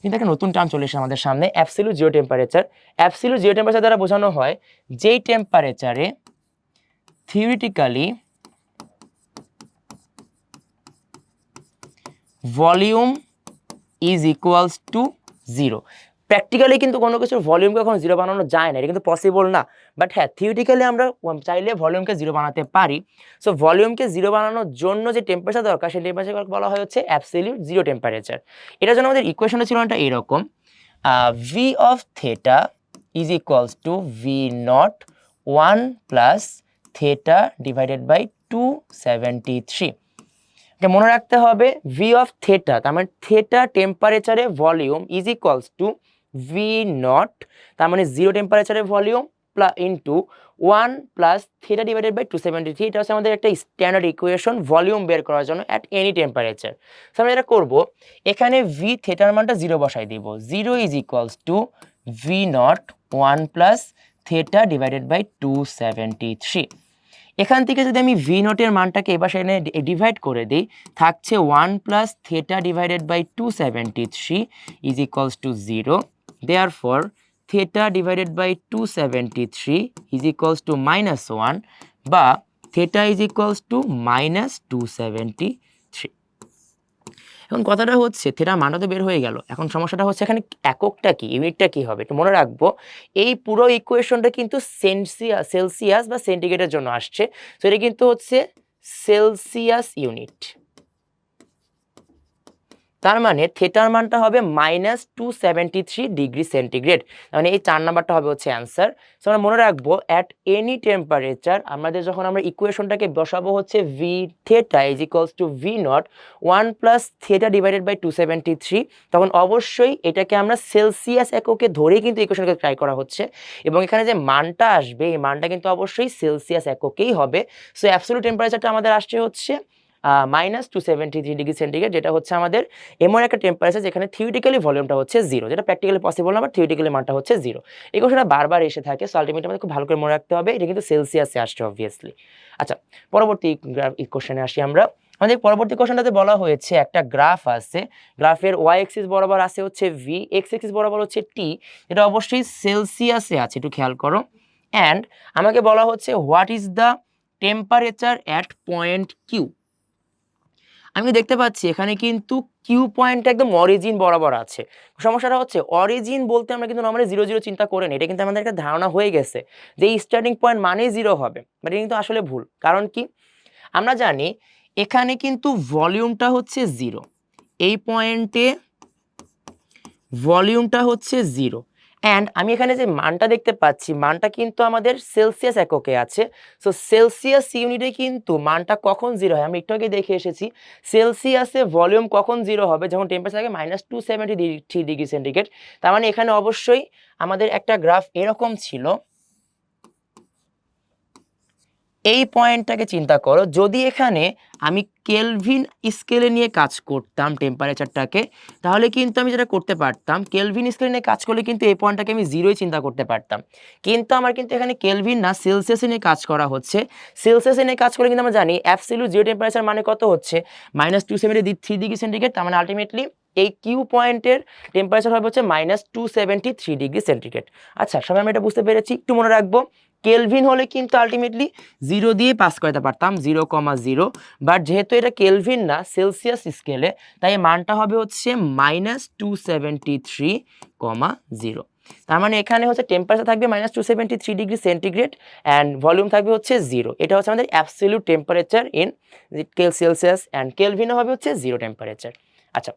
Speaker 1: কিন্তু একটা নতুন টার্ম চলে এসে আমাদের সামনে, absolute zero temperature. Absolute zero temperature দ্বারা বোঝানো হয় যেই টেম্পারেচারে theoretically volume is equals to zero. Practically কিন্তু কোনো কিছুর ভলিউমকে কখনো জিরো বানানো যায় না, এটা কিন্তু পসিবল না। বাট হ্যাঁ, থিওরিটিক্যালি আমরা চাইলে ভলিউমকে জিরো বানাতে পারি। সো ভলিউমকে জিরো বানানোর জন্য যে টেম্পারেচার দরকার সেই টেম্পারেচার বলা হয় হচ্ছে অ্যাবসলিউট জিরো টেম্পারেচার। এটার জন্য আমাদের ইকুয়েশনটা ছিল একটা এরকম, V of theta is equals to V nought 1 plus theta divided by 273। মনে রাখতে হবে ভি অফ থেটা, তার মানে থেটা টেম্পারেচারে volume is equals to V nought, তার মানে জিরো টেম্পারেচারে volume into 1 plus theta divided by 273। এটা হচ্ছে আমাদের একটা স্ট্যান্ডার্ড ইকুয়েশন ভলিউম বের করার জন্য অ্যাট এনি টেম্পারেচার। সো আমরা এটা করবো, এখানে ভি থেটার মানটা জিরো বসাই দিব। Zero is equals to V nought 1 plus theta divided by 273। এখান থেকে যদি আমি ভি নটের মানটাকে এবার সেখানে ডিভাইড করে দিই, থাকছে 1 plus theta divided by 273 is equals to 0। Therefore theta divided by 273 is equals to -1 বা থেটা ইজ ইকুয়ালস টু -273। এখন কথাটা হচ্ছে থেটার মানটা তো বের হয়ে গেল, এখন সমস্যাটা হচ্ছে এখানে এককটা কি, ইউনিটটা কি হবে। একটু মনে রাখবো এই পুরো ইকুয়েশনটা কিন্তু সেলসিয়াস বা সেন্টিগ্রেডের জন্য আসছে। তো এটা কিন্তু হচ্ছে সেলসিয়াস ইউনিট। তার মানে থিটার মানটা হবে -273 ডিগ্রি সেন্টিগ্রেড। মানে এই 4 নাম্বারটা হবে হচ্ছে অ্যান্সার। সো আমরা মনে রাখবো অ্যাট এনি টেম্পারেচার আমাদের যখন আমরা ইকুয়েশনটাকে বসাবো হচ্ছে V theta is equals to V nought 1 plus theta divided by 273, তখন অবশ্যই এটাকে আমরা সেলসিয়াস এককে ধরেই কিন্তু ইকুয়েশনকে ট্রাই করা হচ্ছে এবং এখানে যে মানটা আসবে এই মানটা কিন্তু অবশ্যই সেলসিয়াস এককেই হবে। সো অ্যাবসলিউট টেম্পারেচারটা আমাদের আসছে হচ্ছে -273 ডিগ্রি সেন্টিগ্রেড, যেটা হচ্ছে আমাদের এমন একটা টেম্পারেচার যেখানে থিওরিটিক্যালি ভলিউমটা হচ্ছে 0, যেটা প্র্যাকটিক্যালি পসিবল না, বাট থিওরিটিক্যালি মানটা হচ্ছে 0। এই কোশ্চেনটা বারবার এসে থাকে, সো আলটিমেটলি আমাদের খুব ভালো করে মনে রাখতে হবে এটা কিন্তু সেলসিয়াসে আসছে অবভিয়াসলি। আচ্ছা, পরবর্তী কোশ্চেনে আসি আমরা। আমাদের পরবর্তী কোশ্চেনটাতে বলা হয়েছে একটা গ্রাফ আছে, গ্রাফের ওয়াই এক্সিস বরাবর আছে হচ্ছে ভি, এক্স এক্সিস বরাবর হচ্ছে টি, এটা অবশ্যই সেলসিয়াসে আছে, একটু খেয়াল করো। অ্যান্ড আমাকে বলা হচ্ছে what is the temperature at point Q. আমি দেখতে পাচ্ছি এখানে কিন্তু কিউ পয়েন্ট একদম অরিজিন বরাবর আছে। সমস্যাটা হচ্ছে অরিজিন বলতে আমরা কিন্তু নরমালি 0 0 চিন্তা করে নিই, এটা কিন্তু আমাদের একটা ধারণা হয়ে গেছে যে এই স্টার্টিং পয়েন্ট মানেই 0 হবে, বাট এটা কিন্তু আসলে ভুল। কারণ কি, আমরা জানি এখানে কিন্তু ভলিউমটা হচ্ছে 0, এই পয়েন্টে ভলিউমটা হচ্ছে 0, অ্যান্ড আমি এখানে যে মানটা দেখতে পাচ্ছি মানটা কিন্তু আমাদের সেলসিয়াস এককে আছে। সো সেলসিয়াস ইউনিটে কিন্তু মানটা কখন 0 হয়, আমি একটু আগে দেখে এসেছি সেলসিয়াসে ভলিউম কখন 0 হবে, যখন টেম্পারেচার থাকে -273 ডিগ্রি সেন্টিগ্রেড। তার মানে এখানে অবশ্যই আমাদের একটা গ্রাফ এরকম ছিল। এই পয়েন্টটাকে চিন্তা করো, যদি এখানে আমি কেলভিন স্কেলে নিয়ে কাজ করতাম টেম্পারেচারটাকে, তাহলে কিন্তু আমি যেটা করতে পারতাম কেলভিন স্কেলে নিয়ে কাজ করলে কিন্তু এই পয়েন্টটাকে আমি 0ই চিন্তা করতে পারতাম। কিন্তু আমার কিন্তু এখানে কেলভিন না সেলসিয়াসে নিয়ে কাজ করা হচ্ছে। সেলসিয়াসে নিয়ে কাজ করলে কিন্তু আমরা জানি অ্যাবসলিউট জিরো টেম্পারেচার মানে কত হচ্ছে -273 ডিগ্রি সেন্টিগ্রেড। তার মানে আলটিমেটলি এই কিউ পয়েন্টের টেম্পারেচার হবে হচ্ছে -273 ডিগ্রি সেন্টিগ্রেড। আচ্ছা, সবাই আমি এটা বুঝতে পেরেছি। একটু মনে রাখবো কেলভিন হলে কিন্তু আলটিমেটলি 0 দিয়ে পাস করাতে পারতাম 0,0, বাট যেহেতু এটা কেলভিন না সেলসিয়াস স্কেলে, তাই মানটা হবে হচ্ছে -273,0। তার মানে এখানে হচ্ছে টেম্পারেচার থাকবে -273 ডিগ্রি সেন্টিগ্রেড অ্যান্ড ভলিউম থাকবে হচ্ছে 0। এটা হচ্ছে আমাদের absolute temperature in Celsius, and কেলভিনও হবে হচ্ছে 0 টেম্পারেচার। আচ্ছা,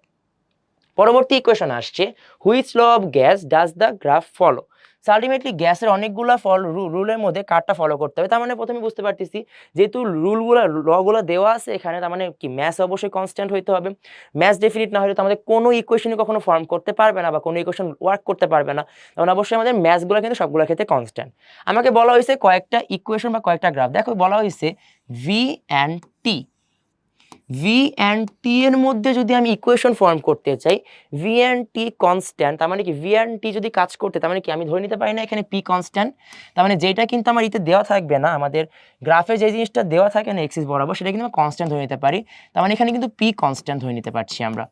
Speaker 1: পরবর্তী ইকুয়েশন আসছে which law of gas does the graph follow. So ultimately গ্যাসের অনেকগুলো রুলের মধ্যে কারটা ফলো করতে হবে। তার মানে প্রথমে বুঝতে পারতেছি যেহেতু রুলগুলো লগুলো দেওয়া আছে এখানে, তার মানে কি ম্যাথ অবশ্যই কনস্ট্যান্ট হইতে হবে। ম্যাথ ডেফিনিট না হলে তো আমাদের কোনো ইকুয়েশনই কখনো ফর্ম করতে পারবে না বা কোনো ইকুয়েশন ওয়ার্ক করতে পারবে না। তখন অবশ্যই আমাদের ম্যাথসগুলো কিন্তু সবগুলোর ক্ষেত্রে কনস্ট্যান্ট। আমাকে বলা হয়েছে কয়েকটা ইকুয়েশন বা কয়েকটা গ্রাফ, দেখো বলা হয়েছে V and T. V and T এর মধ্যে যদি আমি ইকুয়েশন ফর্ম করতে চাই, ভি অ্যান্ড টি কনস্ট্যান্ট, তার মানে কি ভি অ্যান্ড টি যদি কাজ করতে, তার মানে কি আমি ধরে নিতে পারি না এখানে পি কনস্ট্যান্ট। তার মানে যেটা কিন্তু আমার ইতে দেওয়া থাকবে না, আমাদের গ্রাফে যে জিনিসটা দেওয়া থাকে না এক্সিস বরাবর, সেটা কিন্তু আমরা কনস্ট্যান্ট ধরে নিতে পারি। তার মানে এখানে কিন্তু পি কনস্ট্যান্ট ধরে নিতে পারছি আমরা।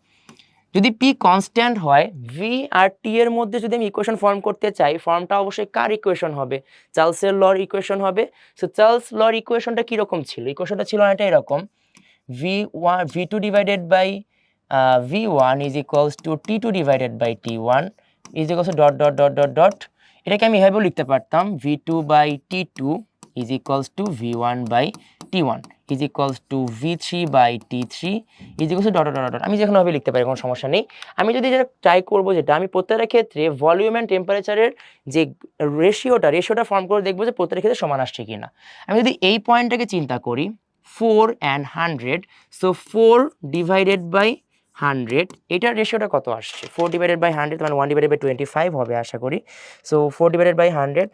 Speaker 1: যদি পি কনস্ট্যান্ট হয়, ভি আর টি এর মধ্যে যদি আমি ইকুয়েশন ফর্ম করতে চাই, ফর্মটা অবশ্যই কার ইকুয়েশন হবে, চার্লসের লর ইকুয়েশন হবে। সো চার্লস লর ইকুয়েশনটা কীরকম ছিল, ইকুয়েশনটা ছিল অনেকটা এরকম V2 divided by V1 is equals to T2 divided by T1 is equals to dot. এটাকে আমি এভাবেও লিখতে পারতাম V2 by T2 is equals to V1 by T1 is equals to V3 by T3 is equals to dot. আমি যে কোনোভাবে লিখতে পারি, কোনো সমস্যা নেই। আমি যদি যেটা ট্রাই করবো, যেটা আমি প্রত্যেকটা ক্ষেত্রে ভলিউম অ্যান্ড টেম্পারেচারের যে রেশিওটা ফর্ম করে দেখবো যে প্রত্যেকটা ক্ষেত্রে সমান আসছে কিনা। আমি যদি এই পয়েন্টটাকে চিন্তা করি 4 and 100, so 4 divided by 100, এটার রেশিওটা কত আসছে 4 divided by 100 মানে 1 divided by 25 হবে আশা করি। সো 4 divided by 100,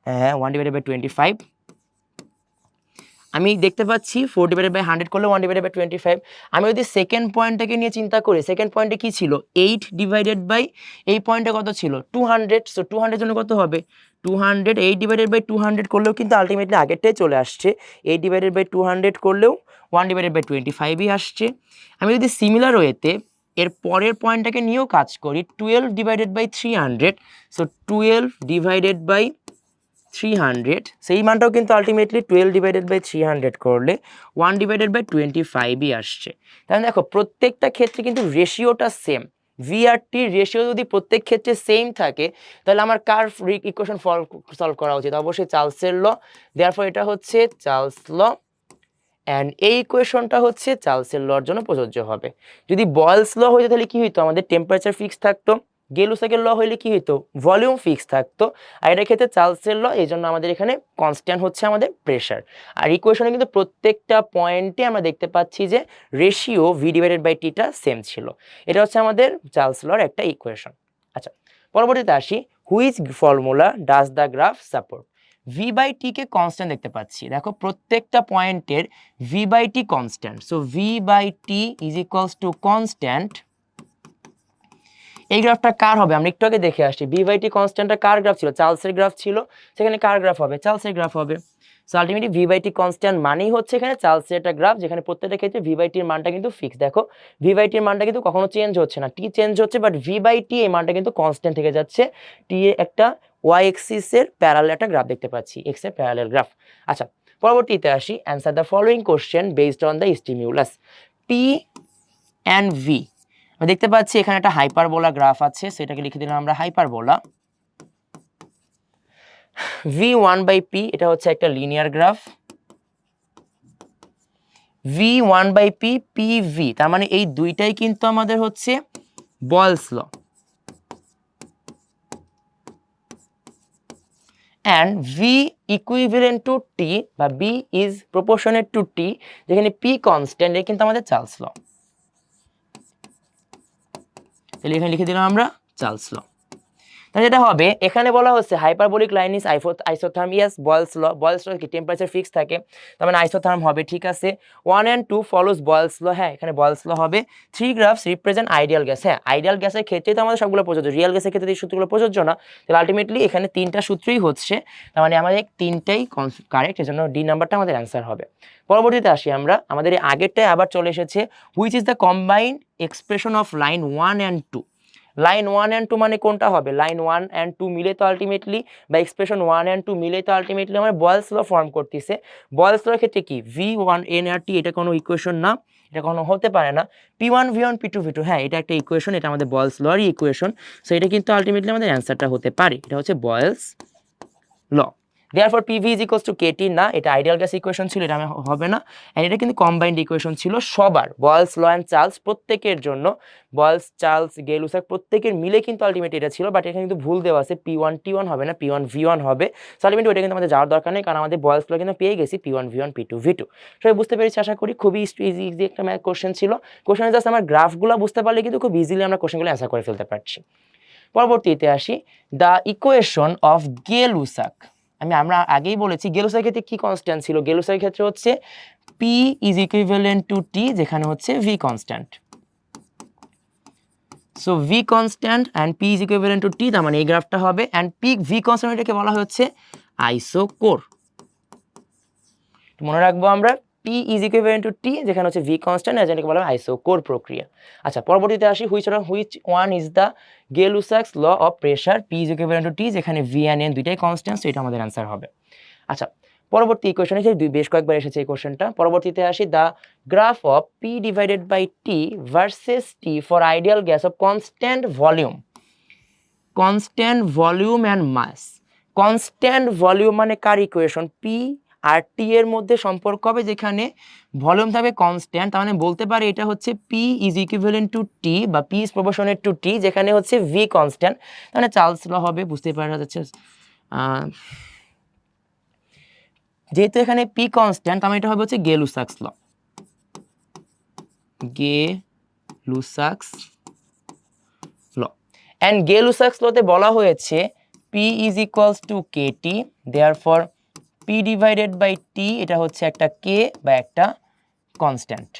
Speaker 1: হ্যাঁ 1 divided by 25, আমি দেখতে পাচ্ছি 4 ডিভাইডেড বাই 100 করলে 1 ডিভাইডেড বাই 25। আমি যদি সেকেন্ড পয়েন্টটাকে নিয়ে চিন্তা করি, সেকেন্ড পয়েন্টে কি ছিল 8 ডিভাইডেড বাই এই পয়েন্টে কত ছিল 200। সো 200 জন্য কত হবে 200, 8 ডিভাইডেড বাই 200 করলেও কিন্তু আলটিমেটলি আগেরটাই চলে আসছে। 8 ডিভাইডেড বাই 200 করলেও 1 ডিভাইডেড বাই 25ই আসছে। আমি যদি সিমিলার ওয়েতে এর পরের পয়েন্টটাকে নিয়েও কাজ করি 12 divided by 300, so 12 divided by 300, সেই মানটাও কিন্তু আলটিমেটলি 12 ডিভাইডেড বাই 300 করলে 1 ডিভাইডেড বাই 25ই আসছে। তাহলে দেখো প্রত্যেকটা ক্ষেত্রে কিন্তু রেশিওটা সেম। ভি আর টির রেশিও যদি প্রত্যেক ক্ষেত্রে সেম থাকে, তাহলে আমার কার ইকুয়েশন সলভ করা উচিত, অবশ্যই চার্লসের ল। দেয়ারফর এটা হচ্ছে চার্লস ল। অ্যান্ড এই ইকুয়েশনটা হচ্ছে চার্লসের লর জন্য প্রযোজ্য হবে। যদি বয়েলস ল হইতো তাহলে কি হইতো, আমাদের টেম্পারেচার ফিক্স থাকতো। গেলুসাকের ল হইলে কি হইতো, ভলিউম ফিক্স থাকতো। আর এটার ক্ষেত্রে চার্লসের ল, এই জন্য আমাদের এখানে কনস্ট্যান্ট হচ্ছে আমাদের প্রেশার। আর ইকুয়েশনে কিন্তু প্রত্যেকটা পয়েন্টে আমরা দেখতে পাচ্ছি যে রেশিও v/t টা সেম ছিল। এটা হচ্ছে আমাদের চার্লস লর একটা ইকুয়েশন। আচ্ছা, পরবর্তীতে আসি, which formula does the graph support. v/t K constant দেখতে পাচ্ছি, দেখো প্রত্যেকটা পয়েন্টের v/t constant. So v/t is equals to constant. এই গ্রাফটা কার হবে আমরা একটু আগে দেখে আসছি। v/t কনস্ট্যান্টটা কার গ্রাফ ছিল, চার্লসের গ্রাফ ছিল, সেখানে কার গ্রাফ হবে, চার্লসের গ্রাফ হবে। সো আলটিমেটলি v/t কনস্ট্যান্ট মানেই হচ্ছে এখানে চার্লসের একটা গ্রাফ, যেখানে প্রত্যেকটা ক্ষেত্রে v/t এর মানটা কিন্তু ফিক্স। দেখো v/t এর মানটা কিন্তু কখনো চেঞ্জ হচ্ছে না, t চেঞ্জ হচ্ছে, বাট v/t এই মানটা কিন্তু কনস্ট্যান্ট থেকে যাচ্ছে। t এর একটা y এক্সিস এর প্যারালাল একটা গ্রাফ দেখতে পাচ্ছি, x এর প্যারালাল গ্রাফ। আচ্ছা, পরবর্তীতে আসি, answer the following question based on the stimulus p and v। আমরা দেখতে পাচ্ছি এখানে একটা হাইপারবোলা গ্রাফ আছে, সেটাকে লিখে দিলাম আমরা হাইপারবোলা। v1/p এটা হচ্ছে একটা লিনিয়ার গ্রাফ, v1/p pv, তার মানে এই দুইটাই কিন্তু আমাদের হচ্ছে Boyle's law. and v equivalent to t বা b is proportionate to t, যেখানে p কনস্ট্যান্ট, এটা কিন্তু আমাদের চার্লস ল। তাহলে এখানে লিখে দিলাম আমরা চার্লস ল। তাহলে যেটা হবে, এখানে বলা হচ্ছে hyperbolic line is isotherm, yes Boyle's law. Boyle's law কি টেম্পারেচার ফিক্স থাকে, তার মানে আইসোথার্ম হবে, ঠিক আছে। 1 and 2 ফলোস বয়েলস ল, হ্যাঁ এখানে বয়েলস ল হবে। 3 গ্রাফস রিপ্রেজেন্ট আইডিয়াল গ্যাস, হ্যাঁ আইডিয়াল গ্যাসের ক্ষেত্রে তো আমাদের সবগুলো প্রযোজ্য, রিয়েল গ্যাসের ক্ষেত্রে এই সূত্রগুলো প্রযোজ্য না। তাহলে আলটিমেটলি এখানে তিনটা সূত্রই হচ্ছে, তার মানে আমাদের তিনটাই কারেক্ট, এজন্য ডি নাম্বারটা আমাদের অ্যান্সার হবে। পরবর্তীতে আসি আমরা, আমাদের এই আগেরটাই আবার চলে এসেছে, which is the combined expression of line 1 and 2। Line 1 and 2 মানে কোনটা হবে, লাইন 1 and 2 মিলে তো আলটিমেটলি, বা এক্সপ্রেশন 1 and 2 মিলে তো আলটিমেটলি আমার বয়েলস ল ফর্ম করতেছে। বয়েলস লর ক্ষেত্রে কি v1 nRT, এটা কোনো ইকুয়েশন না, এটা কোনো হতে পারে না। p1 v1 p2 v2, হ্যাঁ এটা একটা ইকুয়েশন, এটা আমাদের বয়েলস লরই ইকুয়েশন। সো এটা কিন্তু আলটিমেটলি আমাদের অ্যান্সারটা হতে পারে, এটা হচ্ছে Boyle's law. therefore pv is equals to kT, না এটা আইডিয়াল গ্যাস ইকুয়েশন ছিল, এটা হবে না। এন্ড এটা কিন্তু কম্বাইন্ড ইকুয়েশন ছিল সবার, বয়েলস ল এন্ড চার্লস প্রত্যেকের জন্য, বয়েলস চার্লস গেলুসাক প্রত্যেকের মিলে কিন্তু আলটিমেটলি এটা ছিল। বাট এখানে কিন্তু ভুল দেওয়া আছে, p1 t1 হবে না, p1 v1 হবে। সো আলটিমেটলি ওটা কিন্তু আমাদের যাওয়ার দরকার নেই, কারণ আমাদের বয়েলস ল কিন্তু পেয়ে গেছি p1 v1 p2 v2। সবাই বুঝতে পেরেছি আশা করি, খুবই ইজি একটা কোশ্চেন ছিল। কোশ্চেনে জাস্ট আমার গ্রাফগুলো বুঝতে পারলে কিন্তু খুব ইজিলি আমরা কোশ্চেনগুলো অ্যান্সার করে ফেলতে পারছি। পরবর্তীতে আসি, দ্য ইকুয়েশন অফ গেলুসাক। আমরা আগেই বলেছি গেলুসাকের ক্ষেত্রে কি কনস্ট্যান্ট ছিল, গেলুসাকের ক্ষেত্রে হচ্ছে p is equivalent to t, যেখানে হচ্ছে v constant. So v constant and p is equivalent to t, তার মানে এই গ্রাফটা হবে। অ্যান্ড p v কনস্ট্যান্ট, এটাকে বলা হচ্ছে আইসোকোর। মনে রাখবো আমরা, p is equivalent to t, যেখানে হচ্ছে v কনস্ট্যান্ট, যেটাকে বলা হয় আইসোকোর প্রক্রিয়া। আচ্ছা, পরবর্তীতে আসি, which one is the Gay Lussac's law of pressure, p is equivalent to t, যেখানে v and n দুইটাই কনস্ট্যান্ট, সো এটা আমাদের অ্যান্সার হবে। আচ্ছা, পরবর্তী ইকুয়েশনে বেশ কয়েকবার এসেছে এই কোশ্চেনটা। পরবর্তীতে আসি, the graph of p divided by t versus t for ideal gas of constant volume, constant volume and mass. Constant volume মানে কার ইকুয়েশন, p আর t এর মধ্যে সম্পর্ক হবে, যেখানে ভলিউম থাকবে কনস্ট্যান্ট, তার মানে বলতে পারি এটা হচ্ছে p is equivalent to t, বা p is proportionate to t, যেখানে হচ্ছে v কনস্ট্যান্ট, তাহলে চার্লস ল হবে, বুঝতে পারা যাচ্ছে। যেহেতু এখানে p কনস্ট্যান্ট, আমার এটা হবে হচ্ছে গেলুসাকস ল, গেলুসাকস ল। এন্ড গেলুসাকস লতে বলা হয়েছে p is equals to kT, therefore p divided by t, এটা হচ্ছে একটা k বা একটা কনস্ট্যান্ট।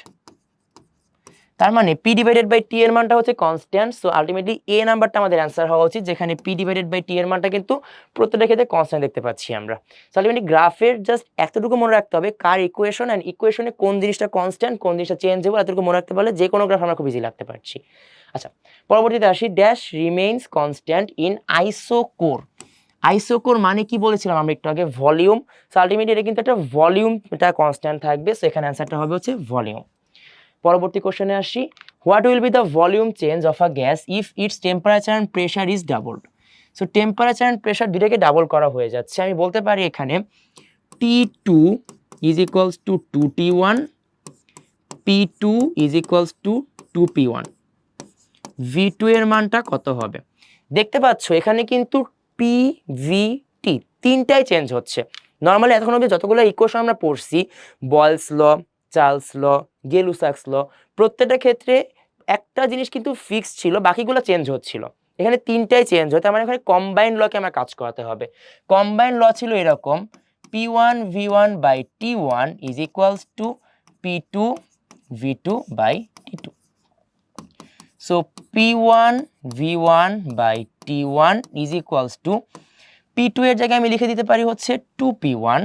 Speaker 1: তার মানে p ডিভাইডেড বাই t এর মানটা হচ্ছে কনস্ট্যান্ট, সো আলটিমেটলি a নাম্বারটা আমাদের অ্যান্সার হওয়া উচিত, যেখানে p ডিভাইডেড বাই t এর মানটা কিন্তু প্রত্যেকটা ক্ষেত্রে কনস্ট্যান্ট দেখতে পাচ্ছি আমরা। সো আলটিমেটলি গ্রাফের জাস্ট এতটুকু মনে রাখতে হবে, কার ইকুয়েশন এন্ড ইকুয়েশনে কোন জিনিসটা কনস্ট্যান্ট, কোন জিনিসটা চেঞ্জেবল, এতটুকু মনে রাখতে পারলে যে কোনো গ্রাফ আমরা খুব ইজি লাগতে পারছি। আচ্ছা, পরবর্তীতে আসি, ড্যাশ রিমেইনস কনস্ট্যান্ট ইন আইসোকোর। আইসোকোর মানে কি বলেছিলাম আমরা একটু আগে, ভলিউম। সো আলটিমেটলি এটা কিন্তু একটা ভলিউম, এটা কনস্ট্যান্ট থাকবে, সো এখানে অ্যান্সারটা হবে হচ্ছে ভলিউম। পরবর্তী কোশ্চেনে আসি, what will be the volume change of a gas if it's temperature and pressure is doubled. So temperature and pressure দুটাকে ডাবল করা হয়ে যাচ্ছে, আমি বলতে পারি এখানে T2 is equals two 2T1, P2 is equals two 2P1। V2 এর মানটা কত হবে? দেখতে পাচ্ছ এখানে কিন্তু পি ভি টি তিনটাই চেঞ্জ হচ্ছে। নর্মালি এতক্ষণ অবধি যতগুলো ইকুয়েশন আমরা পড়ছি, বয়েলস ল, চার্লস ল, গেলুসাক্স ল, প্রত্যেকটা ক্ষেত্রে একটা জিনিস কিন্তু ফিক্সড ছিল, বাকিগুলো চেঞ্জ হচ্ছিল। এখানে তিনটাই চেঞ্জ হয়, তার মানে এখানে কম্বাইন্ড লকে আমার কাজ করাতে হবে। কম্বাইন্ড ল ছিল এরকম, P1 V1 by T1 is equals to P2 V2 by T2। So P1 V1 by T1 is equals to P2 এর জায়গায় আমি লিখে দিতে পারি হচ্ছে 2P1,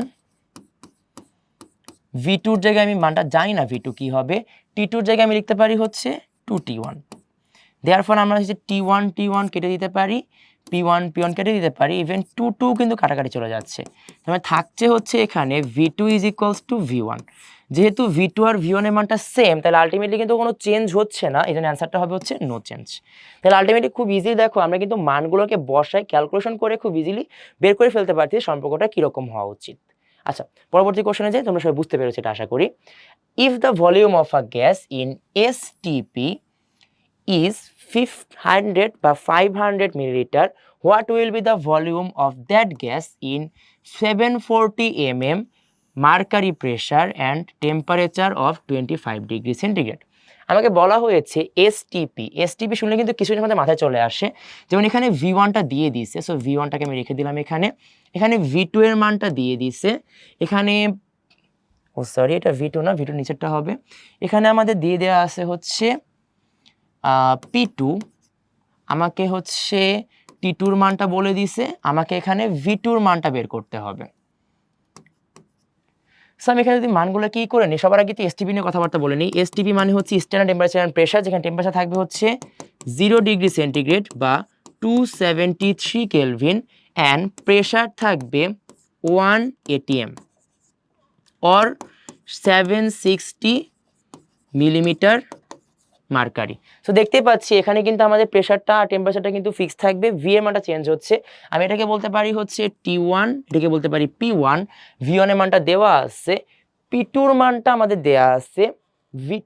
Speaker 1: V2 এর জায়গায় আমি মানটা জানি না V2 কি হবে, T2 এর জায়গায় আমি লিখতে পারি হচ্ছে 2T1। দেয়ারফর আমরা হচ্ছে T1 T1 কেটে দিতে পারি, P1 P1 কেটে দিতে পারি, ইভেন 2 কিন্তু কাটাকাটি চলে যাচ্ছে। তাহলে থাকছে হচ্ছে এখানে V2 is equals to V1। যেহেতু V2 আর V1 এর মানটা সেম, তাহলে আলটিমেটলি কিন্তু কোনো চেঞ্জ হচ্ছে না, এই জন্য অ্যান্সারটা হবে হচ্ছে নো চেঞ্জ। তাহলে আলটিমেটলি খুব ইজি, দেখো আমরা কিন্তু মানগুলোকে বসাই ক্যালকুলেশন করে খুব ইজিলি বের করে ফেলতে পারছি সম্পর্কটা কীরকম হওয়া উচিত। আচ্ছা, পরবর্তী কোশ্চেনে যাই, তোমরা সবাই বুঝতে পেরেছো এটা আশা করি। If the volume of a gas in STP is 500 বা 500 milliliter, what will be the volume of that gas in 740 mm mercury pressure and temperature of 25 degree centigrade? আমাকে বলা হয়েছে এসটিপি শুনলে কিন্তু কিছুদিন আমাদের মাথায় চলে আসে, যেমন এখানে V1টা দিয়ে দিয়েছে, সো V1টাকে আমি রেখে দিলাম এখানে V2 এর মানটা দিয়ে দিয়েছে, এখানে সরি এটা V2 না, V2 নিচেরটা হবে, এখানে আমাদের দিয়ে দেওয়া আছে হচ্ছে P2, আমাকে হচ্ছে T2 এর মানটা বলে দিছে, আমাকে এখানে V2 এর মানটা বের করতে হবে। সো আমি এখানে যদি মানগুলো কি করে নিই, সবার আগে তো এসটিপি নিয়ে কথাবার্তা বলে নিই। এসটিপি মানে হচ্ছে স্ট্যান্ডার্ড টেম্পারেচার অ্যান্ড প্রেশার, যেখানে টেম্পারেচার থাকবে হচ্ছে 0 ডিগ্রি সেন্টিগ্রেড বা 273 কেলভিন অ্যান্ড প্রেশার থাকবে 1 atm or 760 millimetre mercury. So দেখতে পাচ্ছি এখানে কিন্তু আমাদের প্রেশারটা আর টেম্পারেচারটা কিন্তু ফিক্স থাকবে, ভি এর মানটা চেঞ্জ হচ্ছে। আমি এটাকে বলতে পারি হচ্ছে T1, এটাকে বলতে পারি P1, V1 এর মানটা দেওয়া আছে, P2 এর মানটা আমাদের দেওয়া আছে,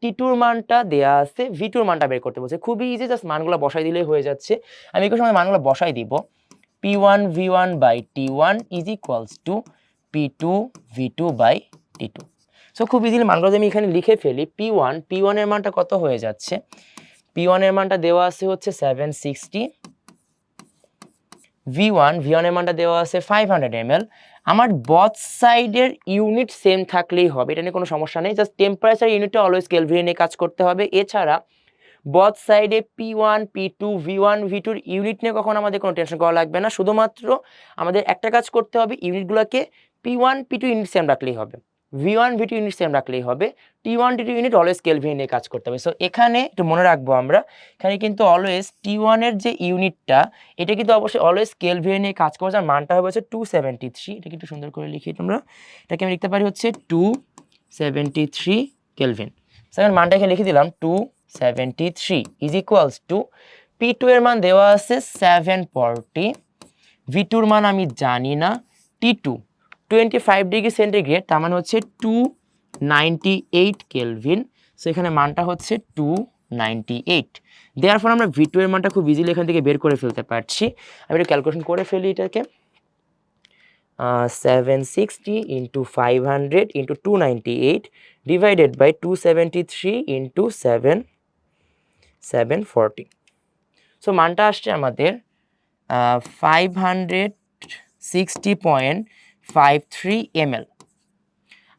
Speaker 1: T2 এর মানটা দেওয়া আছে, V2 এর মানটা বের করতে বলছে। খুবই ইজি, জাস্ট মানগুলো বসাই দিলেই হয়ে যাচ্ছে। আমি একটু সময় মানগুলো বসাই দিব। P1 V1 by T1 is equals to P2 V2 by T2। So খুব ইজিলি মানগুলো আমি এখানে লিখে ফেলি। P1 এর মানটা কত হয়ে যাচ্ছে, P1 এর মানটা দেওয়া আছে হচ্ছে 760, V1 এর মানটা দেওয়া আছে 500 ml। আমার বথ সাইডের ইউনিট সেম থাকলেই হবে, এটা নিয়ে কোনো সমস্যা নেই, জাস্ট টেম্পারেচার ইউনিটটা অলওয়েজ কেলভিনে নিয়ে কাজ করতে হবে। এছাড়া বথ সাইডে P1 P2 V1 V2 এর ইউনিট নিয়ে কখনো আমাদের কোনো টেনশন করা লাগবে না, শুধুমাত্র আমাদের একটা কাজ করতে হবে, ইউনিটগুলোকে P1 P2 ইউনিট সেম রাখলেই হবে, V1 V2 ইউনিট সেম রাখলেই হবে, T1 T2 unit always kelvin নিয়ে কাজ করতে হবে। সো এখানে একটু মনে রাখবো আমরা, এখানে কিন্তু অলওয়েজ T1 এর যে ইউনিটটা, এটা কিন্তু অবশ্যই অলওয়েজ কেলভিন নিয়ে কাজ করবে, যার মানটা হবে হচ্ছে 273। এটাকে একটু সুন্দর করে লিখি তোমরা, এটাকে আমি লিখতে পারি হচ্ছে 273 কেলভিন। সেখানে মানটা এখানে লিখে দিলাম 273 ইজ ইকুয়ালস টু P2 এর মান দেওয়া আছে 740, V2 এর মান আমি জানি না, T2 25 ডিগ্রি সেন্টিগ্রেড, তার মানে হচ্ছে 298 কেলভিন। সো এখানে মানটা হচ্ছে 298। দেয়ারফর আমরা V2 এর মানটা খুব ইজিলি এখান থেকে বের করে ফেলতে পারছি। আমি একটু ক্যালকুলেশন করে ফেলি এটাকে, 760 into 500 into 298 divided by 273 into 740। So মানটা আসছে আমাদের 560.53 ml।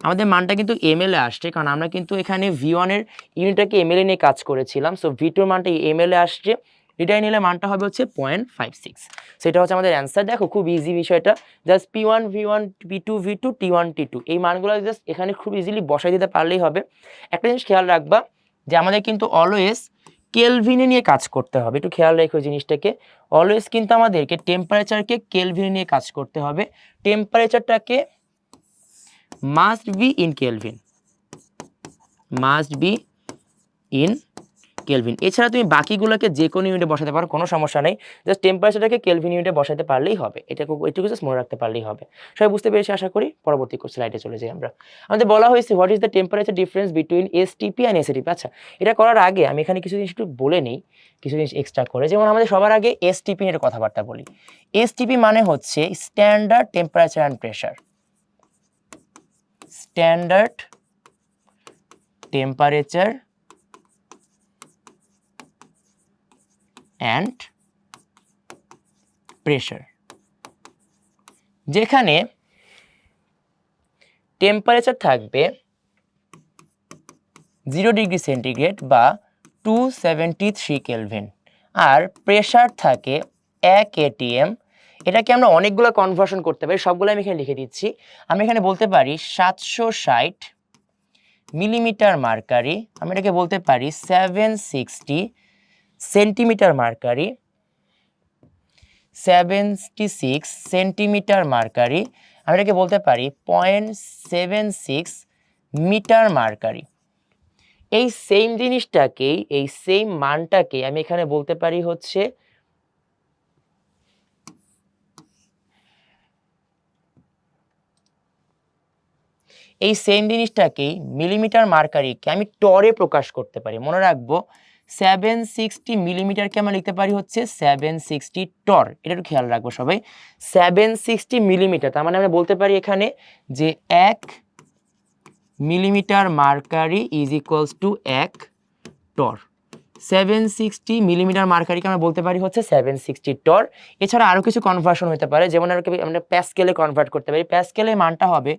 Speaker 1: আমাদের মানটা কিন্তু ml এ আসছে, কারণ আমরা কিন্তু এখানে V1 এর ইউনিটটাকে ml এ নিয়ে কাজ করেছিলাম। সো V2 এর মানটা ml এ আসছে, এটাই নিলে মানটা হবে হচ্ছে 0.56। সেটা হচ্ছে আমাদের অ্যান্সার। দেখো খুব ইজি বিষয়টা, just P1 V1 P2 V2 T1 T2 এই মানগুলো জাস্ট এখানে খুব ইজিলি বসাই দিতে পারলেই হবে। একটা জিনিস খেয়াল রাখবা যে আমাদের কিন্তু অলওয়েজ কেলভিনে নিয়ে কাজ করতে হবে, একটু খেয়াল রেখো জিনিসটাকে, অলওয়েজ কিন্তু আমাদেরকে টেম্পারেচারকে কেলভিনে নিয়ে কাজ করতে হবে, টেম্পারেচারটাকে must be in kelvin, must be in kelvin. এছাড়া তুমি বাকিগুলোকে যে কোনো ইউনিটে বসাতে পারো, কোনো সমস্যা নেই, জাস্ট টেম্পারেচারটাকে কেলভিন ইউনিটে বসাতে পারলেই হবে, এটুকু জাস্ট মনে রাখতে পারলেই হবে। সবাই বুঝতে পেরেছি আশা করি। পরবর্তী স্লাইডে চলে যাই আমরা। আমাদের বলা হয়েছে what is the temperature difference between STP and এসএটিপি। আচ্ছা, এটা করার আগে আমি এখানে কিছু জিনিস একটু বলে নিই, কিছু জিনিস এক্সট্রা করে। যেমন আমাদের সবার আগে এসটিপি নিয়ে কথাবার্তা বলি। এসটিপি মানে হচ্ছে standard temperature and pressure. Standard temperature and pressure, যেখানে টেম্পারেচার থাকবে 0 ডিগ্রি সেন্টিগ্রেড বা 273 কেলভিন, আর প্রেশার থাকে 1 atm। এটাকে আমরা অনেকগুলো কনভার্সন করতে পারি, সবগুলো আমি এখানে লিখে দিচ্ছি। আমি এখানে বলতে পারি 760 মিলিমিটার মার্কারি, আমি এটাকে বলতে পারি 760 সেন্টিমিটার মার্কারি, 76 সেন্টিমিটার মার্কারি, আমি এটাকে বলতে পারি 0.76 মিটার মার্কারি। এই সেম জিনিসটাকেই, এই সেম মানটাকে আমি এখানে বলতে পারি হচ্ছে এই সেম জিনিসটাকেই মিলিমিটার মার্কারিকে আমি টরে প্রকাশ করতে পারি। মনে রাখবো 760 মিলিমিটারকে আমরা লিখতে পারি হচ্ছে 760 টর। এটা একটু খেয়াল রাখবো সবাই। 760 মিলিমিটার, তার মানে আমরা বলতে পারি এখানে যে 1 millimeter mercury is equals to 1 torr. 760 millimeter মার্কারিকে আমরা বলতে পারি হচ্ছে 760 টর। এছাড়া আরও কিছু কনভার্সন হতে পারে, যেমন আমরা প্যাসকেলে কনভার্ট করতে পারি। প্যাসকেলের মানটা হবে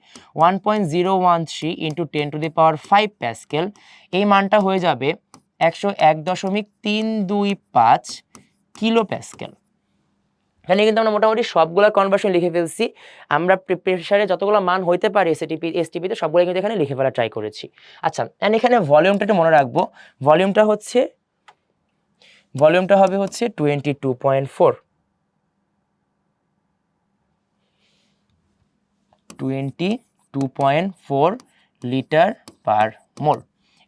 Speaker 1: 1.013 ইন্টু 10⁵ প্যাসকেল। এই মানটা হয়ে যাবে 101.325 কিলো প্যাসকেল। এখানে কিন্তু আমরা মোটামুটি সবগুলো কনভার্সন লিখে ফেলছি। আমরা প্রেসারে যতগুলো মান হইতে পারে এসটিপিতে সবগুলো কিন্তু এখানে লিখে ফেলা ট্রাই করেছি। আচ্ছা, এখানে ভলিউমটা একটু মনে রাখবো। ভলিউমটা হবে হচ্ছে 22.4 লিটার পার মোল।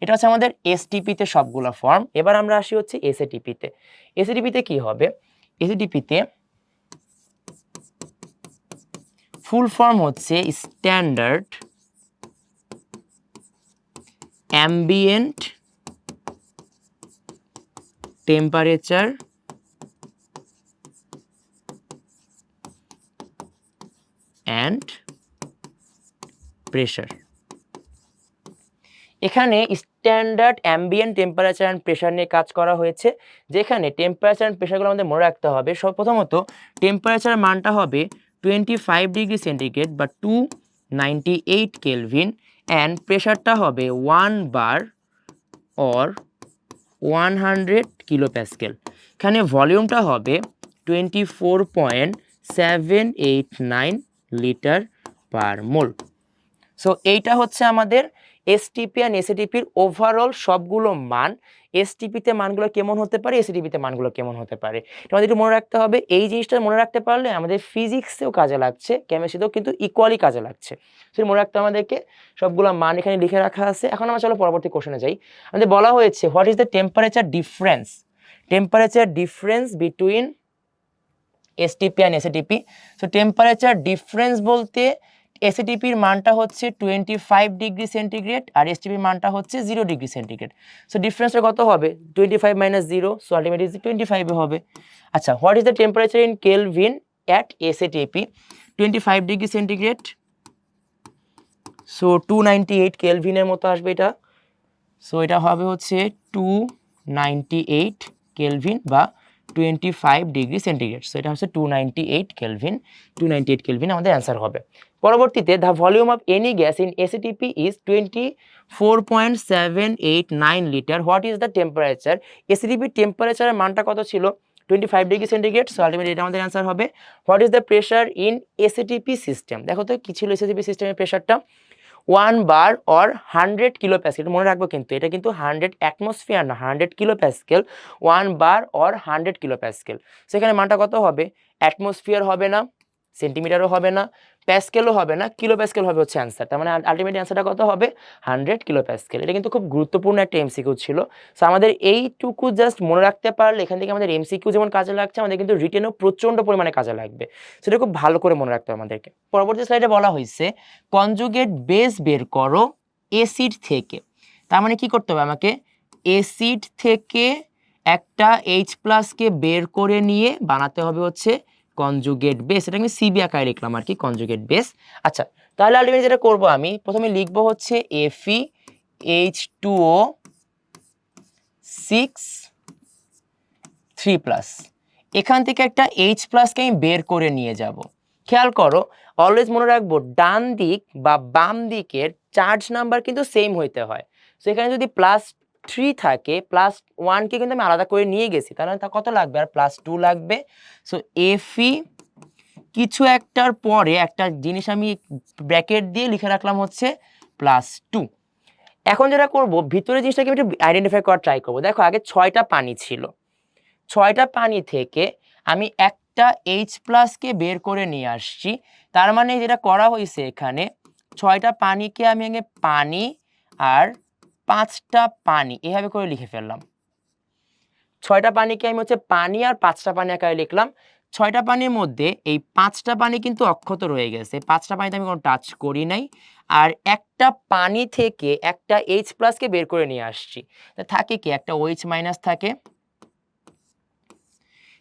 Speaker 1: এটা হচ্ছে আমাদের এসটিপিতে সবগুলো ফর্ম। এবার আমরা আসি হচ্ছে এসএটিপিতে। এসএটিপিতে কি হবে? এসএটিপিতে ফুল ফর্ম হচ্ছে standard ambient temperature and pressure. এখানে standard ambient temperature and pressure নিয়ে কাজ করা হয়েছে, যেখানে টেম্পারেচার অ্যান্ড প্রেশারগুলো আমাদের মনে রাখতে হবে। প্রথমত টেম্পারেচার মানটা হবে 25 ডিগ্রি সেন্টিগ্রেড বা 298 কেলভিন, অ্যান্ড প্রেশারটা হবে 1 বার অর 100 কিলো প্যাসকেল। এখানে ভলিউমটা হবে 24.789 লিটার পার মোল। সো এইটা হচ্ছে আমাদের এসটিপি আর এসএটিপির ওভারঅল সবগুলো মান। এসটিপিতে মানগুলো কেমন হতে পারে, এসএটিপিতে মানগুলো কেমন হতে পারে, এটা আমাদের একটু মনে রাখতে হবে। এই জিনিসটা মনে রাখতে পারলে আমাদের ফিজিক্সেও কাজে লাগছে, কেমিস্ট্রিতেও কিন্তু ইকুয়ালি কাজে লাগছে। সেটা মনে রাখতে আমাদেরকে সবগুলো মান এখানে লিখে রাখা আছে। এখন আমরা চলো পরবর্তী কোশ্চেনে যাই। আমাদের বলা হয়েছে what is the temperature difference between STP and এসএটিপি। So temperature difference বলতে এসএটিপির মানটা হচ্ছে 25 ডিগ্রি সেন্টিগ্রেড আর এসটিপির মানটা হচ্ছে 0 ডিগ্রি সেন্টিগ্রেড। সো ডিফারেন্সটা কত হবে? 25 মাইনাস 0, সো আলটিমেটলি 25 হবে। আচ্ছা, what is the temperature in kelvin at SATP? 25 degree centigrade, so 298 কেলভিনের মতো আসবে এটা। সো এটা হবে হচ্ছে 298 কেলভিন বা 25 ডিগ্রি সেন্টিগ্রেড। সো এটা হচ্ছে 298 কেলভিন আমাদের অ্যান্সার হবে। পরবর্তীতে the volume of any gas in SATP is 24.789 litre. What is the temperature? এসএটিপির টেম্পারেচারের মানটা কত ছিল? 25 ডিগ্রি সেন্টিগ্রেড। সো আলটিমেটলি এটা আমাদের অ্যান্সার হবে। What is the pressure in এসএটিপি system? দেখো তো কি ছিল এসএটিপি সিস্টেমের প্রেশারটা? 1 বার অর 100 কিলো প্যাসকেল। মনে রাখবো কিন্তু এটা কিন্তু 100 অ্যাটমসফিয়ার না, 100 kilo Pascal. 1 bar or 100 kilo Pascal. সেখানে মানটা কত হবে? অ্যাটমসফিয়ার হবে না, সেন্টিমিটারও হবে না, প্যাসকেলও হবে না, কিলো প্যাসকেল হবে হচ্ছে অ্যান্সার। তার মানে আলটিমেট অ্যান্সারটা কত হবে? 100 কিলো প্যাসকেল। এটা কিন্তু খুব গুরুত্বপূর্ণ একটা এমসিকিউ ছিল। সো আমাদের এইটুকু জাস্ট মনে রাখতে পারলে এখান থেকে আমাদের এমসিকিউ যেমন কাজে লাগছে, আমাদের কিন্তু রিটেনও প্রচণ্ড পরিমাণে কাজে লাগবে। সেটা খুব ভালো করে মনে রাখতে হবে আমাদেরকে। পরবর্তী স্লাইডে বলা হয়েছে কনজুগেট বেস বের করো এসিড থেকে। তার মানে কি করতে হবে আমাকে? এসিড থেকে একটা H+কে বের করে নিয়ে বানাতে হবে হচ্ছে কনজুগেট বেস। এটা আমি সিবি আকারে লিখলাম আর কি, কনজুগেট বেস। আচ্ছা, তাহলে আলটিমেটলি যেটা করব আমি প্রথমে লিখবো হচ্ছে FeH2O6 এখান থেকে একটা H+কে আমি বের করে নিয়ে যাব। খেয়াল করো, অলওয়েজ মনে রাখবো ডান দিক বা বাম দিকের চার্জ নাম্বার কিন্তু সেম হইতে হয়। সো এখানে যদি +3 থাকে, +1কে কিন্তু আমি আলাদা করে নিয়ে গেছি, তাহলে তা কত লাগবে? আর +2 লাগবে। সো Fe কিছু একটার পরে একটা জিনিস আমি ব্র্যাকেট দিয়ে লিখে রাখলাম হচ্ছে +2। এখন যেটা করব, ভিতরে জিনিসটাকে আমি একটু আইডেন্টিফাই করার ট্রাই করবো। দেখো আগে 6টা পানি ছিল, 6টা পানি থেকে আমি একটা H+কে বের করে নিয়ে আসছি। তার মানে যেটা করা হয়েছে এখানে, 6টা পানিকে আমি আগে পানি আর 5টা পানি এভাবে করে লিখে ফেললাম। 6টা পানিকে আমি হচ্ছে পানি আর 5টা পানি আকারে লিখলাম। 6টা পানির মধ্যে এই 5টা পানি কিন্তু অক্ষত রয়ে গেছে, 5টা পানিতে আমি কোনো টাচ করি নাই। আর একটা পানি থেকে একটা H+কে বের করে নিয়ে আসছি, তা থাকে কি? একটা OH- থাকে।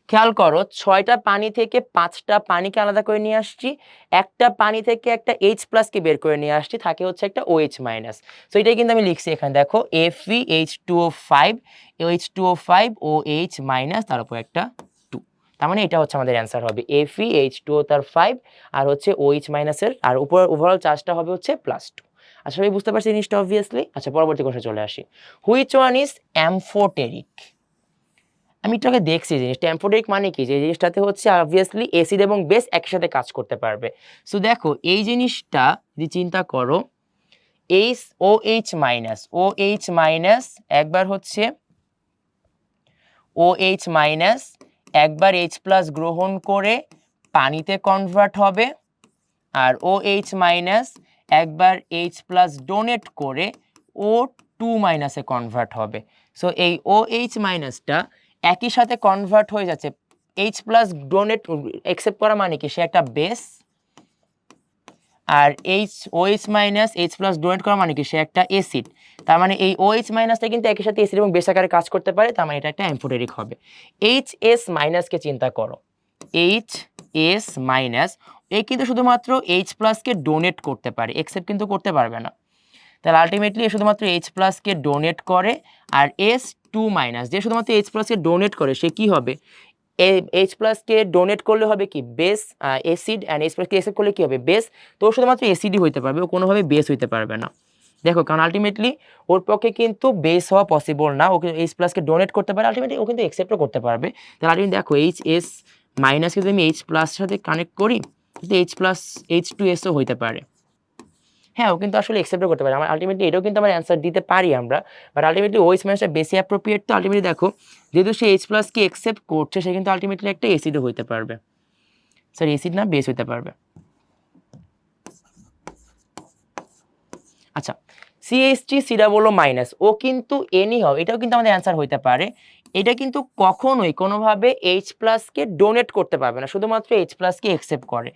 Speaker 1: খেয়াল করো, 6টা পানি থেকে 5টা পানিকে আলাদা করে নিয়ে আসছি, একটা পানি থেকে একটা H+কে বের করে নিয়ে আসছি, থাকে হচ্ছে একটা OH-। সো এটাই কিন্তু আমি লিখছি এখানে, দেখো FeH2O5 H2O5 OH- তার উপর একটা 2। তার মানে এটা হচ্ছে আমাদের অ্যান্সার হবে FeH2O তার 5 আর হচ্ছে OH- এর আর উপর ওভারঅল চার্জটা হবে হচ্ছে +2। আশা করি বুঝতে পারছি জিনিসটা অবভিয়াসলি। আচ্ছা, পরবর্তী কোশ্চেনে চলে আসি। Which one is amphoteric? আমি একটু আগে দেখছি জিনিসটা অ্যামফোটেরিক মানে কি, যে জিনিসটাতে হচ্ছে অবভিয়াসলি অ্যাসিড এবং বেস একই সাথে কাজ করতে পারবে। সো দেখো এই জিনিসটা যদি চিন্তা করো, OH- একবার হচ্ছে OH- একবার H+ গ্রহণ করে পানিতে কনভার্ট হবে, আর OH- একবার H+ ডোনেট করে O2- এ কনভার্ট হবে। সো এই OH- একই সাথে কনভার্ট হয়ে যাচ্ছে। H+ ডোনেট অ্যাকসেপ্ট করা মানে কি? সে একটা বেস। আর OH- ডোনেট করা মানে কি? সে একটা অ্যাসিড। তার মানে এই OH- কিন্তু একই সাথে অ্যাসিড এবং বেস আকারে কাজ করতে পারে, তার মানে এটা একটা অ্যামফোটেরিক হবে। HS- কে চিন্তা করো, HS- এই কিন্তু শুধুমাত্র H+কে ডোনেট করতে পারে, অ্যাকসেপ্ট কিন্তু করতে পারবে না। তাহলে আলটিমেটলি এ শুধুমাত্র H+কে ডোনেট করে। আর S2- যে শুধুমাত্র H+কে ডোনেট করে, সে কি হবে? H+কে ডোনেট করলে হবে কি? বেস, অ্যাসিড, অ্যান্ড H+কে অ্যাকসেপ্ট করলে কি হবে? বেস। তো শুধুমাত্র অ্যাসিডই হইতে পারবে, ও কোনোভাবে বেস হইতে পারবে না। দেখো, কারণ আলটিমেটলি ওর পক্ষে কিন্তু বেস হওয়া পসিবল না। ওকে H+কে ডোনেট করতে পারে, আলটিমেটলি ও কিন্তু অ্যাকসেপ্টও করতে পারবে। তাহলে আলটিমেটলি দেখো HS- কে যদি আমি H+ সাথে কানেক্ট করি, কিন্তু H+H2Sও হইতে পারে। হ্যাঁ, ও কিন্তু আসলে অ্যাকসেপ্টও করতে পারে। আলটিমেটলি এটাও কিন্তু আমরা অ্যান্সার দিতে পারি আমরা। বাট আলটিমেটলি OH- বেশি অ্যাপ্রোপ্রিয়েট। তো আলটিমেটলি দেখো, যেহেতু সে H+কে অ্যাকসেপ্ট করছে, সে কিন্তু আলটিমেটলি একটা অ্যাসিডও হইতে পারবে। সরি, অ্যাসিড না, বেস হইতে পারবে। আচ্ছা, CH3COO-, ও কিন্তু এনিহাউ এটাও কিন্তু আমাদের অ্যান্সার হইতে পারে। এটা কিন্তু কখনোই কোনোভাবে H+কে ডোনেট করতে পারবে না, শুধুমাত্র H+কে অ্যাকসেপ্ট করে।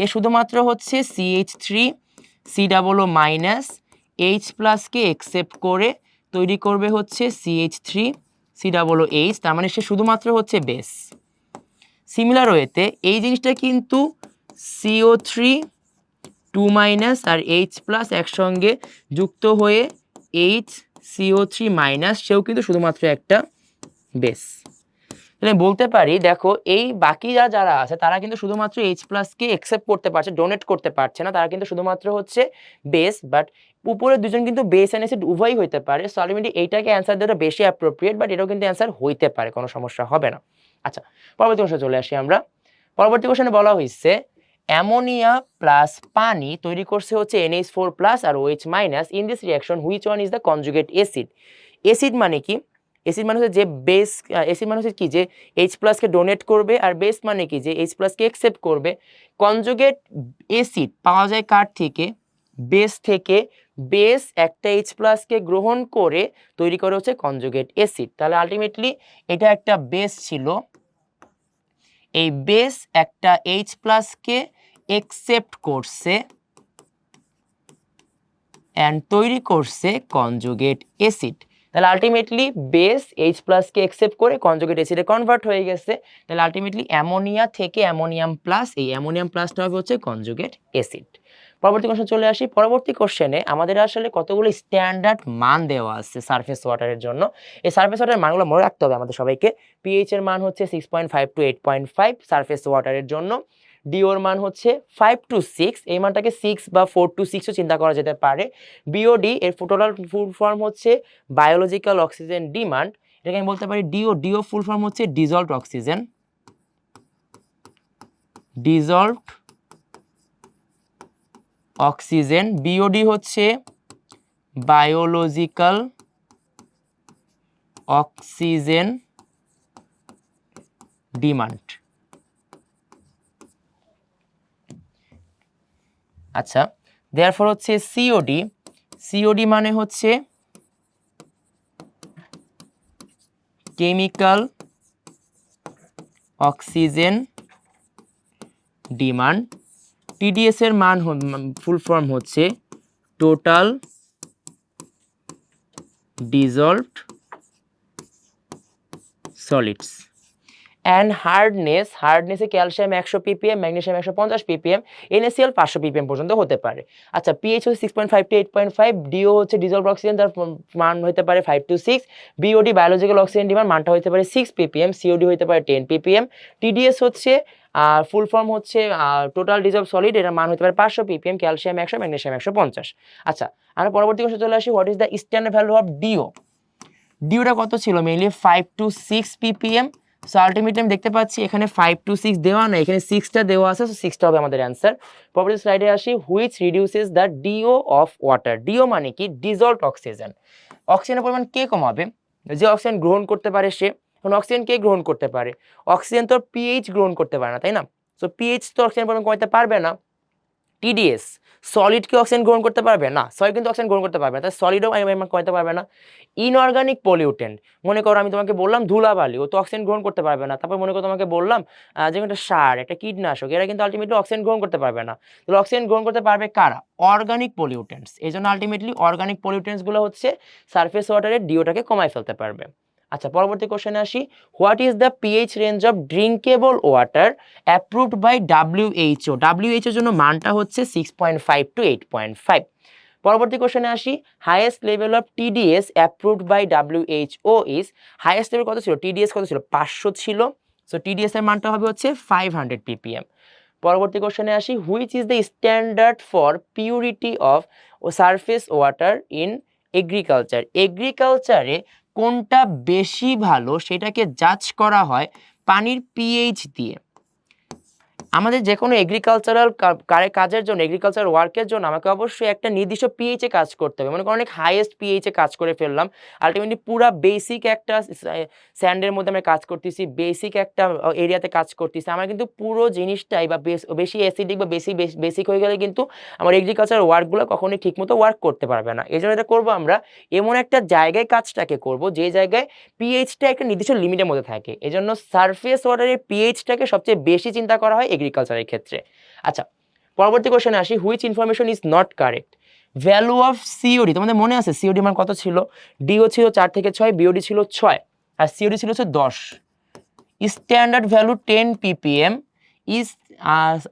Speaker 1: এ শুধুমাত্র হচ্ছে CH3COO-, H+কে অ্যাকসেপ্ট করে তৈরি করবে হচ্ছে CH3COOH, তার মানে সে শুধুমাত্র হচ্ছে বেস। সিমিলার ওয়েতে এই জিনিসটা কিন্তু CO3 2- আর H+ একসঙ্গে যুক্ত হয়ে HCO3- সেও কিন্তু শুধুমাত্র একটা বেস। তাহলে বলতে পারি, দেখো এই বাকি যারা আছে তারা কিন্তু শুধুমাত্র H+কে অ্যাকসেপ্ট করতে পারছে, ডোনেট করতে পারছে না, তারা কিন্তু শুধুমাত্র হচ্ছে বেস। বাট উপরে দুজন কিন্তু বেস এন্ড অ্যাসিড উভয়ই হইতে পারে। সো আলটিমেটলি এইটাকে অ্যান্সার দেওয়াটা বেশি অ্যাপ্রোপ্রিয়েট, বাট এটাও কিন্তু অ্যান্সার হইতে পারে, কোনো সমস্যা হবে না। আচ্ছা, পরবর্তী কোশ্চেনে চলে আসি আমরা। পরবর্তী কোশ্চেনে বলা হয়েছে অ্যামোনিয়া প্লাস পানি তৈরি করছে হচ্ছে NH4+ আর OH- in this reaction which one is the conjugate acid? Acid মানে কি? অ্যাসিড মানে হচ্ছে যে বেস, অ্যাসিড মানে হচ্ছে কি যে H প্লাসকে ডোনেট করবে, আর বেস মানে কি যে H প্লাসকে অ্যাকসেপ্ট করবে। কনজুগেট অ্যাসিড পাওয়া যায় কার থেকে? বেস থেকে। বেস একটা H প্লাসকে গ্রহণ করে তৈরি করে হচ্ছে কনজুগেট অ্যাসিড। তাহলে আলটিমেটলি এটা একটা বেস ছিল, এই বেস একটা H প্লাসকে অ্যাকসেপ্ট করছে অ্যান্ড তৈরি করছে কনজুগেট অ্যাসিড। তাহলে আলটিমেটলি বেস H প্লাসকে অ্যাকসেপ্ট করে কনজুগেট অ্যাসিডে কনভার্ট হয়ে গেছে। তাহলে আলটিমেটলি অ্যামোনিয়া থেকে অ্যামোনিয়াম প্লাস, এই অ্যামোনিয়াম প্লাসটা হবে হচ্ছে কনজুগেট অ্যাসিড। পরবর্তী কোশ্চেন চলে আসি। পরবর্তী কোশ্চেনে আমাদের আসলে কতগুলো স্ট্যান্ডার্ড মান দেওয়া আছে সারফেস ওয়াটারের জন্য। এই সারফেস ওয়াটারের মানগুলো মনে রাখতে হবে আমাদের সবাইকে। পিএইচ এর মান হচ্ছে 6.5 টু 8.5 সারফেস ওয়াটারের জন্য। ডিওর মান হচ্ছে 5 টু 6, এই মানটাকে 6 বা 4 টু 6ও চিন্তা করা যেতে পারে। বিওডি এর টোটাল ফুল ফর্ম হচ্ছে বায়োলজিক্যাল অক্সিজেন ডিমান্ড, এটাকে আমি বলতে পারি ডিও। ডিও ফুল ফর্ম হচ্ছে dissolved oxygen, dissolved oxygen. BOD হচ্ছে বায়োলজিক্যাল অক্সিজেন ডিমান্ড। আচ্ছা, দেয়ারফর হচ্ছে সিওডি। সিওডি মানে হচ্ছে কেমিক্যাল অক্সিজেন ডিমান্ড। টিডিএস এর মান ফুল ফর্ম হচ্ছে total dissolved solids. And hardness, হার্ডনেসে calcium 100 ppm, magnesium 150 ppm, NaCl 500 ppm পর্যন্ত হতে পারে। আচ্ছা, পিএইচ হচ্ছে 6.5 টু 8.5, ডিও হচ্ছে ডিজলভ অক্সিজেন, তার মান হতে পারে 5 to 6, BOD biological oxygen demand মানটা হতে পারে 6 ppm, সিওডি হতে পারে 10 ppm, টিডিএস হচ্ছে ফুল ফর্ম হচ্ছে টোটাল ডিজলভ সলিড, এর মান হতে পারে 500 ppm, ক্যালসিয়াম 100, ম্যাগনেসিয়াম 150। আচ্ছা, আমরা পরবর্তী কোশ্চেনে চলে আসি। What is the standard value of DO? ডিওটা কত ছিল? Mainly 5 to 6 ppm। So ultimately আমি দেখতে পাচ্ছি এখানে 5 টু 6 দেওয়া না, এখানে 6টা দেওয়া আছে, সো 6টা হবে আমাদের অ্যান্সার। পরবর্তী স্লাইডে আসি। Which reduces the DO of water? DO মানে কি? Dissolved oxygen. অক্সিজেনের পরিমাণ কে কমাবে? যে অক্সিজেন গ্রহণ করতে পারে সে। এখন অক্সিজেন কে গ্রহণ করতে পারে? অক্সিজেন তো পিএইচ গ্রহণ করতে পারে না, তাই না? সো পিএইচ তো অক্সিজেনের পরিমাণ কমাতে পারবে না। টিডিএস সলিড কি অক্সিজেন গ্রহণ করতে পারবে না? সলিড কিন্তু অক্সিজেন গ্রহণ করতে পারবে না, তাই সলিডও কমাতে পারবে না। ইনঅর্গানিক পলিউটেন্ট, মনে করো আমি তোমাকে বললাম ধুলাবালি, ও তো অক্সিজেন গ্রহণ করতে পারবে না। তারপর মনে করো তোমাকে বললাম যে একটা সার, একটা কীটনাশক, এরা কিন্তু আলটিমেটলি অক্সিজেন গ্রহণ করতে পারবে না। তাহলে অক্সিজেন গ্রহণ করতে পারবে কারা? Organic pollutants. এই জন্য আলটিমেটলি অর্গানিক পলিউটেন্টসগুলো হচ্ছে সারফেস ওয়াটারের ডিওটাকে কমায় ফেলতে পারবে। আচ্ছা, পরবর্তী কোশ্চেনে আসি। What is the pH range of drinkable water approved by WHO? WHO এর জন্য মানটা হচ্ছে 6.5 টু 8.5। পরবর্তী কোশ্চেনে আসি। Highest level of TDS approved by WHO is? Highest level কত ছিল? টিডিএস কত ছিল? 500 ছিল। সো টিডিএস এর মানটা হবে হচ্ছে 500 ppm। পরবর্তী কোশ্চেনে আসি। Which is the standard for purity of surface water in agriculture? এগ্রিকালচারে কোনটা বেশি ভালো সেটাকে জাজ করা হয় পানির পিএইচ দিয়ে। আমাদের যে কোনো এগ্রিকালচারাল কাজের জন্য, এগ্রিকালচার ওয়ার্কের জন্য আমাকে অবশ্যই একটা নির্দিষ্ট পিএইচে কাজ করতে হবে। মনে করেন অনেক হাইয়েস্ট পিএইচে কাজ করে ফেললাম, আলটিমেটলি পুরা বেসিক একটা স্যান্ডের মধ্যে আমরা কাজ করতেছি, বেসিক একটা এরিয়াতে কাজ করতেছি, আমার কিন্তু পুরো জিনিসটাই বা বেশি অ্যাসিডিক বা বেসিক হয়ে গেলে কিন্তু আমার এগ্রিকালচার ওয়ার্কগুলো কখনোই ঠিকমতো ওয়ার্ক করতে পারবে না। এই জন্য এটা করবো আমরা এমন একটা জায়গায় কাজটাকে করব যে জায়গায় পিএইচটা একটা নির্দিষ্ট লিমিটের মধ্যে থাকে। এজন্য সারফেস ওয়াটারের পিএইচটাকে সবচেয়ে বেশি চিন্তা করা হয় এগ্রিকালচারের ক্ষেত্রে। আচ্ছা, পরবর্তী কোশ্চেনে আসি। Which information is not correct? Value of COD, তোমাদের মনে আছে সিওডি মান কত ছিল? ডিও ছিল 4 থেকে 6, বিওডি ছিল 6, আর সিওডি ছিল হচ্ছে 10। Standard value 10 ppm is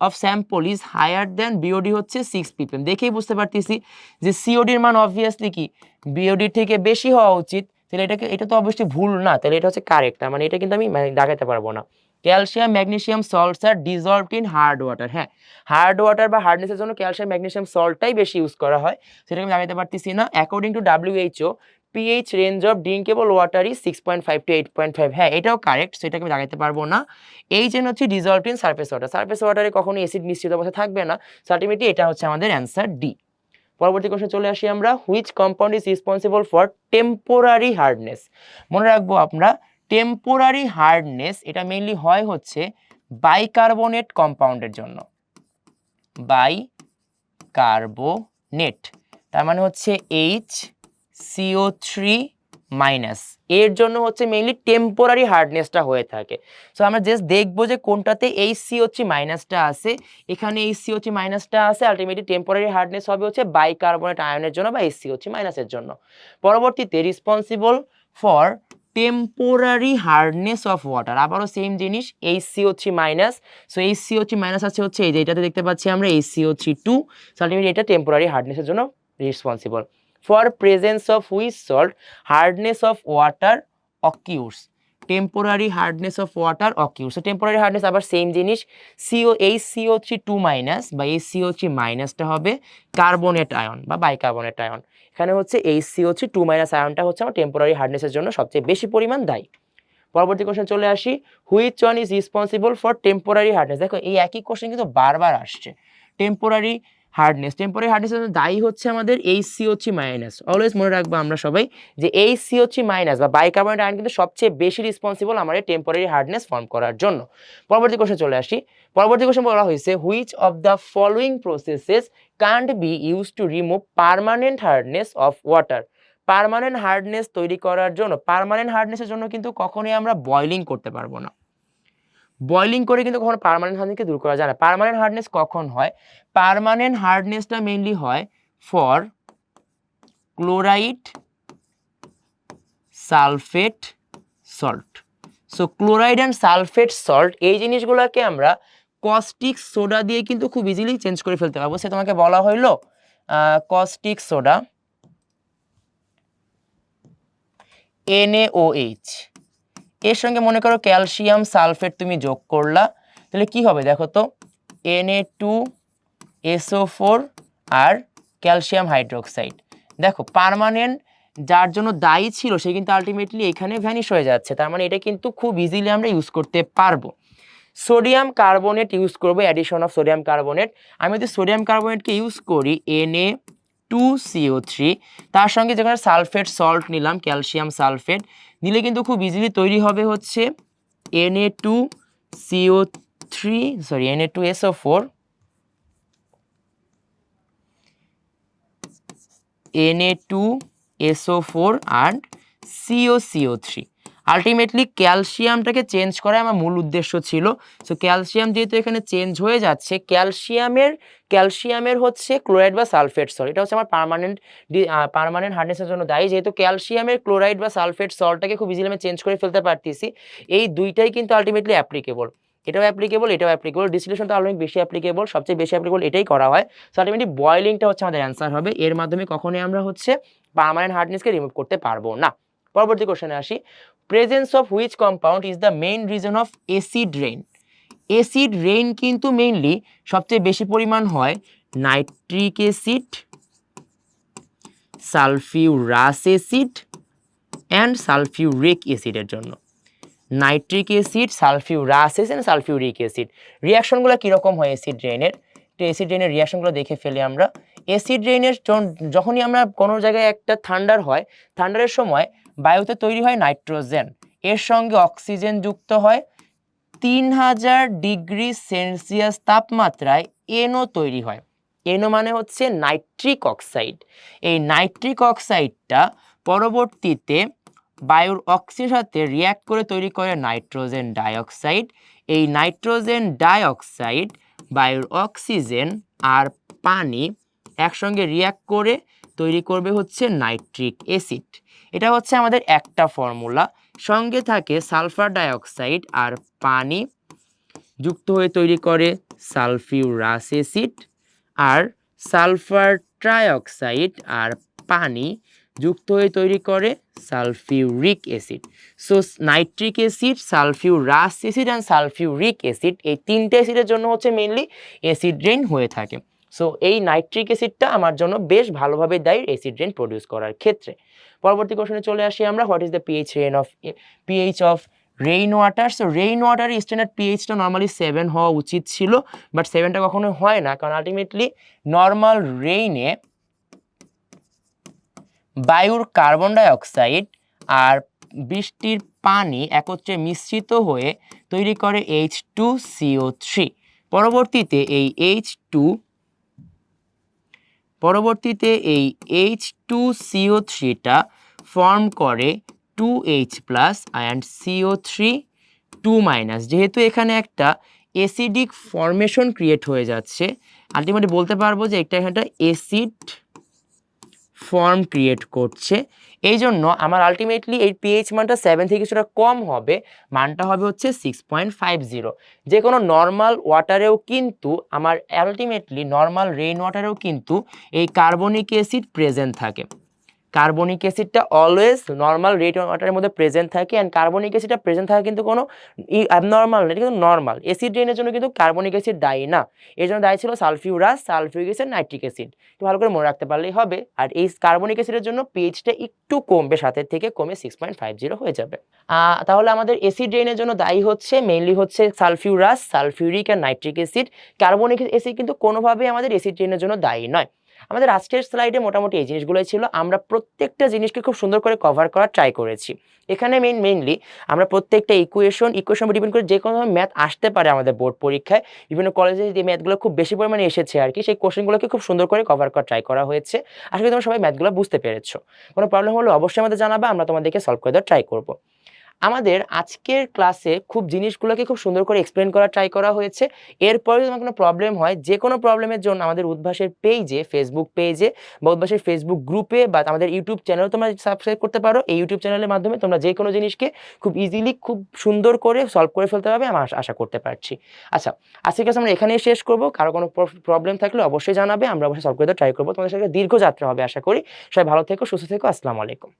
Speaker 1: of sample is higher than BOD হচ্ছে 6 ppm। দেখেই বুঝতে পারতেছি যে সিওডির মান অবভিয়াসলি কি বিওডির থেকে বেশি হওয়া উচিত। তাহলে এটা তো অবশ্যই ভুল না, তাহলে এটা হচ্ছে কারেক্ট। মানে এটা কিন্তু আমি দাগাতে পারবো না। ক্যালসিয়াম ম্যাগনেসিয়াম সল্টস আর ডিজলভড ইন হার্ড ওয়াটার। হ্যাঁ, হার্ড ওয়াটার বা হার্ডনেসের জন্য ক্যালসিয়াম ম্যাগনেসিয়াম সল্টটাই বেশি ইউজ করা হয়, সেটাকে আমি দাগাতে পারতেছি না। According to WHO pH range of drinkable water is 6.5 to 8.5। হ্যাঁ, এটাও কারেক্ট, সেটাকে আমি দাগাতে পারবো না। এই জন্য হচ্ছে dissolved in surface water. Surface ওয়াটারে কখনো অ্যাসিড মিশ্রিত অবস্থা থাকবে না। সো আলটিমেটলি এটা হচ্ছে আমাদের অ্যান্সার ডি। পরবর্তী কোশ্চেন চলে আসি আমরা, which compound is responsible for temporary hardness. মনে রাখবো আমরা টেম্পোরারি হার্ডনেস এটা মেইনলি হয় হচ্ছে বাইকার্বনেট কম্পাউন্ডের জন্য, বাইকার্বনেট তার মানে হচ্ছে HCO3 মাইনাস, এর জন্য হচ্ছে মেইনলি টেম্পোরারি হার্ডনেসটা হয়ে থাকে। সো আমরা জাস্ট দেখবো যে কোনটাতে HCO3 মাইনাসটা আছে, এখানে HCO3 মাইনাসটা আছে, আলটিমেটলি টেম্পোরারি হার্ডনেস হবে হচ্ছে বাইকার্বনেট আয়নের জন্য বা HCO3 মাইনাসের জন্য। পরবর্তীতে responsible for temporary hardness of water, আবারও সেম জিনিস HCO3 minus. So HCO3 minus আছে হচ্ছে এই যে এটাতে দেখতে পাচ্ছি আমরা HCO3 2, সো আলটিমেটলি এটা টেম্পোরারি হার্ডনেসের জন্য responsible. For presence of which salt hardness of water occurs, temporary hardness of water occurs. Temporary hardness আবার সেম জিনিস, HCO3 মাইনাস বা HCO3 মাইনাসটা হবে কার্বনেট আয়ন বা বাইকার্বনেট আয়ন। এখানে হচ্ছে HCO3 মাইনাস আয়নটা হচ্ছে আমার টেম্পোরারি হার্ডনেসের জন্য সবচেয়ে বেশি পরিমাণ দায়ী। পরবর্তী কোশ্চেন চলে আসি, which one is responsible for temporary hardness. দেখো এই একই কোশ্চেন কিন্তু বারবার আসছে। টেম্পোরারি হার্ডনেস জন্য দায়ী হচ্ছে আমাদের HCO3 মাইনাস। অলওয়েজ মনে রাখবো আমরা সবাই যে HCO3 মাইনাস বা বাইকার্বনেট আয়ন কিন্তু সবচেয়ে বেশি রেসপন্সিবল আমাদের টেম্পোরারি হার্ডনেস ফর্ম করার জন্য। পরবর্তী কোশ্চেন চলে আসি, পরবর্তী কোশ্চেন বলা হয়েছে, which of the following processes can't be use to remove permanent hardness of water. Permanent hardness তৈরি করার জন্য, পার্মানেন্ট হার্ডনেসের জন্য কিন্তু কখনোই আমরা বয়লিং করতে পারবো না। বয়লিং করে কিন্তু কখনো পার্মানেন্ট হার্ডনেসকে দূর করা যায় না। পার্মানেন্ট হার্ডনেস কখন হয়? পার্মানেন্ট হার্ডনেসটা মেইনলি হয় for chloride sulphate salt. So chloride and sulphate salt এই জিনিসগুলোকে আমরা কস্টিক সোডা দিয়ে কিন্তু খুব ইজিলি চেঞ্জ করে ফেলতে পারবো। সে তোমাকে বলা হইলো কস্টিক সোডা NaOH, এর সঙ্গে মনে করো ক্যালসিয়াম সালফেট তুমি যোগ করলা, তাহলে কি হবে দেখো তো, Na2SO4 আর ক্যালসিয়াম হাইড্রোক্সাইড। দেখো পার্মানেন্ট যার জন্য দায়ী ছিল সে কিন্তু আলটিমেটলি এখানে ভ্যানিশ হয়ে যাচ্ছে, তার মানে এটা কিন্তু খুব ইজিলি আমরা ইউজ করতে পারবো। সোডিয়াম কার্বনেট ইউজ করবো, অ্যাডিশন অফ সোডিয়াম কার্বনেট। আমি যদি সোডিয়াম কার্বনেটকে ইউজ করি Na2CO3, তার সঙ্গে যেখানে সালফেট সল্ট নিলাম ক্যালসিয়াম সালফেট নিলে কিন্তু খুব ইজিলি তৈরি হবে হচ্ছে Na2SO4 আর COCO3। আলটিমেটলি ক্যালসিয়ামটাকে চেঞ্জ করা আমার মূল উদ্দেশ্য ছিল। সো ক্যালসিয়াম যেহেতু এখানে চেঞ্জ হয়ে যাচ্ছে, ক্যালসিয়ামের হচ্ছে ক্লোরাইড বা সালফেট সল্ট, এটা হচ্ছে আমার পার্মানেন্ট হার্ডনেসের জন্য দায়ী। যেহেতু ক্যালসিয়ামের ক্লোরাইড বা সালফেট সল্টটাকে খুব ইজিলি আমি চেঞ্জ করে ফেলতে পারতেছি, এই দুইটাই কিন্তু আলটিমেটলি অ্যাপ্লিকেবল। এটাও অ্যাপ্লিকেবল, ডিস্টিলেশনটা অনেক বেশি অ্যাপ্লিকেবল, সবচেয়ে বেশি অ্যাপ্লিকেবল এটাই করা হয়। সো আলটিমেটলি বয়লিংটা হচ্ছে আমাদের অ্যান্সার হবে, এর মাধ্যমে কখনোই আমরা হচ্ছে পার্মানেন্ট হার্ডনেসকে রিমুভ করতে পারবো না। পরবর্তী কোশ্চেনে আসি, presence of which compound is the main reason of acid rain. Acid rain কিন্তু মেইনলি সবচেয়ে বেশি পরিমাণ হয় nitric acid, sulphurous acid and sulphuric অ্যাসিডের জন্য। Nitric acid, sulphurous acid, sulphuric acid. রিয়াকশনগুলো কীরকম হয় অ্যাসিড রেইনের? তো অ্যাসিড রেইনের রিয়াকশনগুলো দেখে ফেলি আমরা। অ্যাসিড রেইনের যখনই আমরা কোনো জায়গায় একটা থান্ডার হয়, থান্ডারের সময় বায়ুতে তৈরি হয় নাইট্রোজেন, এর সঙ্গে অক্সিজেন যুক্ত হয়, 3000 ডিগ্রি সেলসিয়াস তাপমাত্রায় NO তৈরি হয়। NO মানে হচ্ছে নাইট্রিক অক্সাইড। এই নাইট্রিক অক্সাইডটা পরবর্তীতে বায়ুর অক্সিজেনের সাথে রিয়্যাক্ট করে তৈরি করে নাইট্রোজেন ডাইঅক্সাইড। এই নাইট্রোজেন ডাইঅক্সাইড বায়ুর অক্সিজেন আর পানি একসঙ্গে রিয়্যাক্ট করে তৈরি করবে হচ্ছে নাইট্রিক অ্যাসিড। এটা হচ্ছে আমাদের একটা ফর্মুলা। সঙ্গে থাকে সালফার ডাইঅক্সাইড আর পানি যুক্ত হয়ে তৈরি করে সালফিউরাস অ্যাসিড, আর সালফার ট্রাইঅক্সাইড আর পানি যুক্ত হয়ে তৈরি করে sulphuric acid. So nitric acid, sulphurous acid and sulphuric acid, এই তিনটে অ্যাসিডের জন্য হচ্ছে মেইনলি অ্যাসিড রেইন হয়ে থাকে। সো এই নাইট্রিক অ্যাসিডটা আমার জন্য বেশ ভালোভাবে দায়ী অ্যাসিড রেইন প্রডিউস করার ক্ষেত্রে। পরবর্তী কোশ্চেনে চলে আসি আমরা, what is the pH of rain water. So rain ওয়াটারের স্ট্যান্ডার্ড পিএইচটা নর্মালি 7 হওয়া উচিত ছিল, বাট 7টা কখনো হয় না, কারণ আলটিমেটলি নর্মাল রেইনে বায়ুর কার্বন ডাই অক্সাইড আর বৃষ্টির পানি একত্রে মিশ্রিত হয়ে তৈরি করে H2CO3। পরবর্তীতে এই H2CO3টা ফর্ম করে 2H প্লাস অ্যান্ড CO3 2 যেহেতু এখানে একটা অ্যাসিডিক ফর্মেশন ক্রিয়েট হয়ে যাচ্ছে, আলটিমেটলি বলতে পারবো যে এটা একটা অ্যাসিড ফর্ম ক্রিয়েট করছে। এই জন্য আমার আলটিমেটলি এই পিএইচ মানটা 7 থেকে কিছুটা কম হবে, মানটা হবে হচ্ছে 6.50। যে কোনো নর্মাল ওয়াটারেও কিন্তু আমার আলটিমেটলি নর্মাল রেইন ওয়াটারেও কিন্তু এই কার্বনিক অ্যাসিড প্রেজেন্ট থাকে। কার্বনিক অ্যাসিডটা অলওয়েজ নর্মাল রেড ওয়াটারের মধ্যে প্রেজেন্ট থাকে, অ্যান্ড কার্বনিক অ্যাসিডটা প্রেজেন্ট থাকা কিন্তু কোনো অ্যাবনর্মাল না, এটা কিন্তু নর্মাল। অ্যাসিড রেইনের জন্য কিন্তু কার্বনিক অ্যাসিড দায়ী না, এর জন্য দায়ী ছিল sulphurous, sulphuric acid, nitric acid. ভালো করে মনে রাখতে পারলেই হবে। আর এই কার্বনিক অ্যাসিডের জন্য পিএইচটা একটু কমবে, 7 থেকে কমে 6.50 হয়ে যাবে। তাহলে আমাদের অ্যাসিড রেইনের জন্য দায়ী হচ্ছে মেইনলি হচ্ছে সালফিউরাস, সালফিউরিক আর নাইট্রিক অ্যাসিড। কার্বনিক অ্যাসিড কিন্তু কোনোভাবেই আমাদের অ্যাসিড রেইনের জন্য দায়ী নয়। আমাদের আজকের স্লাইডে মোটামুটি এই জিনিসগুলোই ছিল। আমরা প্রত্যেকটা জিনিসকে খুব সুন্দর করে কভার করার ট্রাই করেছি। এখানে মেইনলি আমরা প্রত্যেকটা ইকুয়েশন ডিপেন্ড করে যে কোনো ম্যাথ আসতে পারে আমাদের বোর্ড পরীক্ষায়। বিভিন্ন কলেজে যে ম্যাথগুলো খুব বেশি পরিমাণে এসেছে আর কি, সেই কোশ্চেনগুলোকে খুব সুন্দর করে কভার করার ট্রাই করা হয়েছে। আশা করি তোমরা সবাই ম্যাথগুলো বুঝতে পেরেছো। কোনো প্রবলেম হলে অবশ্যই আমাদের জানাবে, আমরা তোমাদেরকে সলভ করে দেওয়ার ট্রাই করব। আমাদের আজকের ক্লাসে খুব জিনিসগুলোকে খুব সুন্দর করে এক্সপ্লেন করার ট্রাই করা হয়েছে। এরপরে যদি তোমার কোনো প্রবলেম হয়, যে কোনো প্রবলেমের জন্য আমাদের উদ্ভাসের পেজে, ফেসবুক পেজে বা উদ্ভাসের ফেসবুক গ্রুপে বা আমাদের ইউটিউব চ্যানেল তোমরা সাবস্ক্রাইব করতে পারো। এই ইউটিউব চ্যানেলের মাধ্যমে তোমরা যে কোনো জিনিসকে খুব ইজিলি খুব সুন্দর করে সলভ করে ফেলতে পারবে, আমি আশা করতে পারছি। আচ্ছা, আজকের ক্লাস আমরা এখানেই শেষ করবো। কারো কোনো প্রবলেম থাকলে অবশ্যই জানাবে, আমরা অবশ্যই সলভ করে দেওয়ার ট্রাই করবো। তোমাদের সাথে দীর্ঘ যাত্রা হবে আশা করি। সবাই ভালো থেকো, সুস্থ থেকো। আসসালামু আলাইকুম।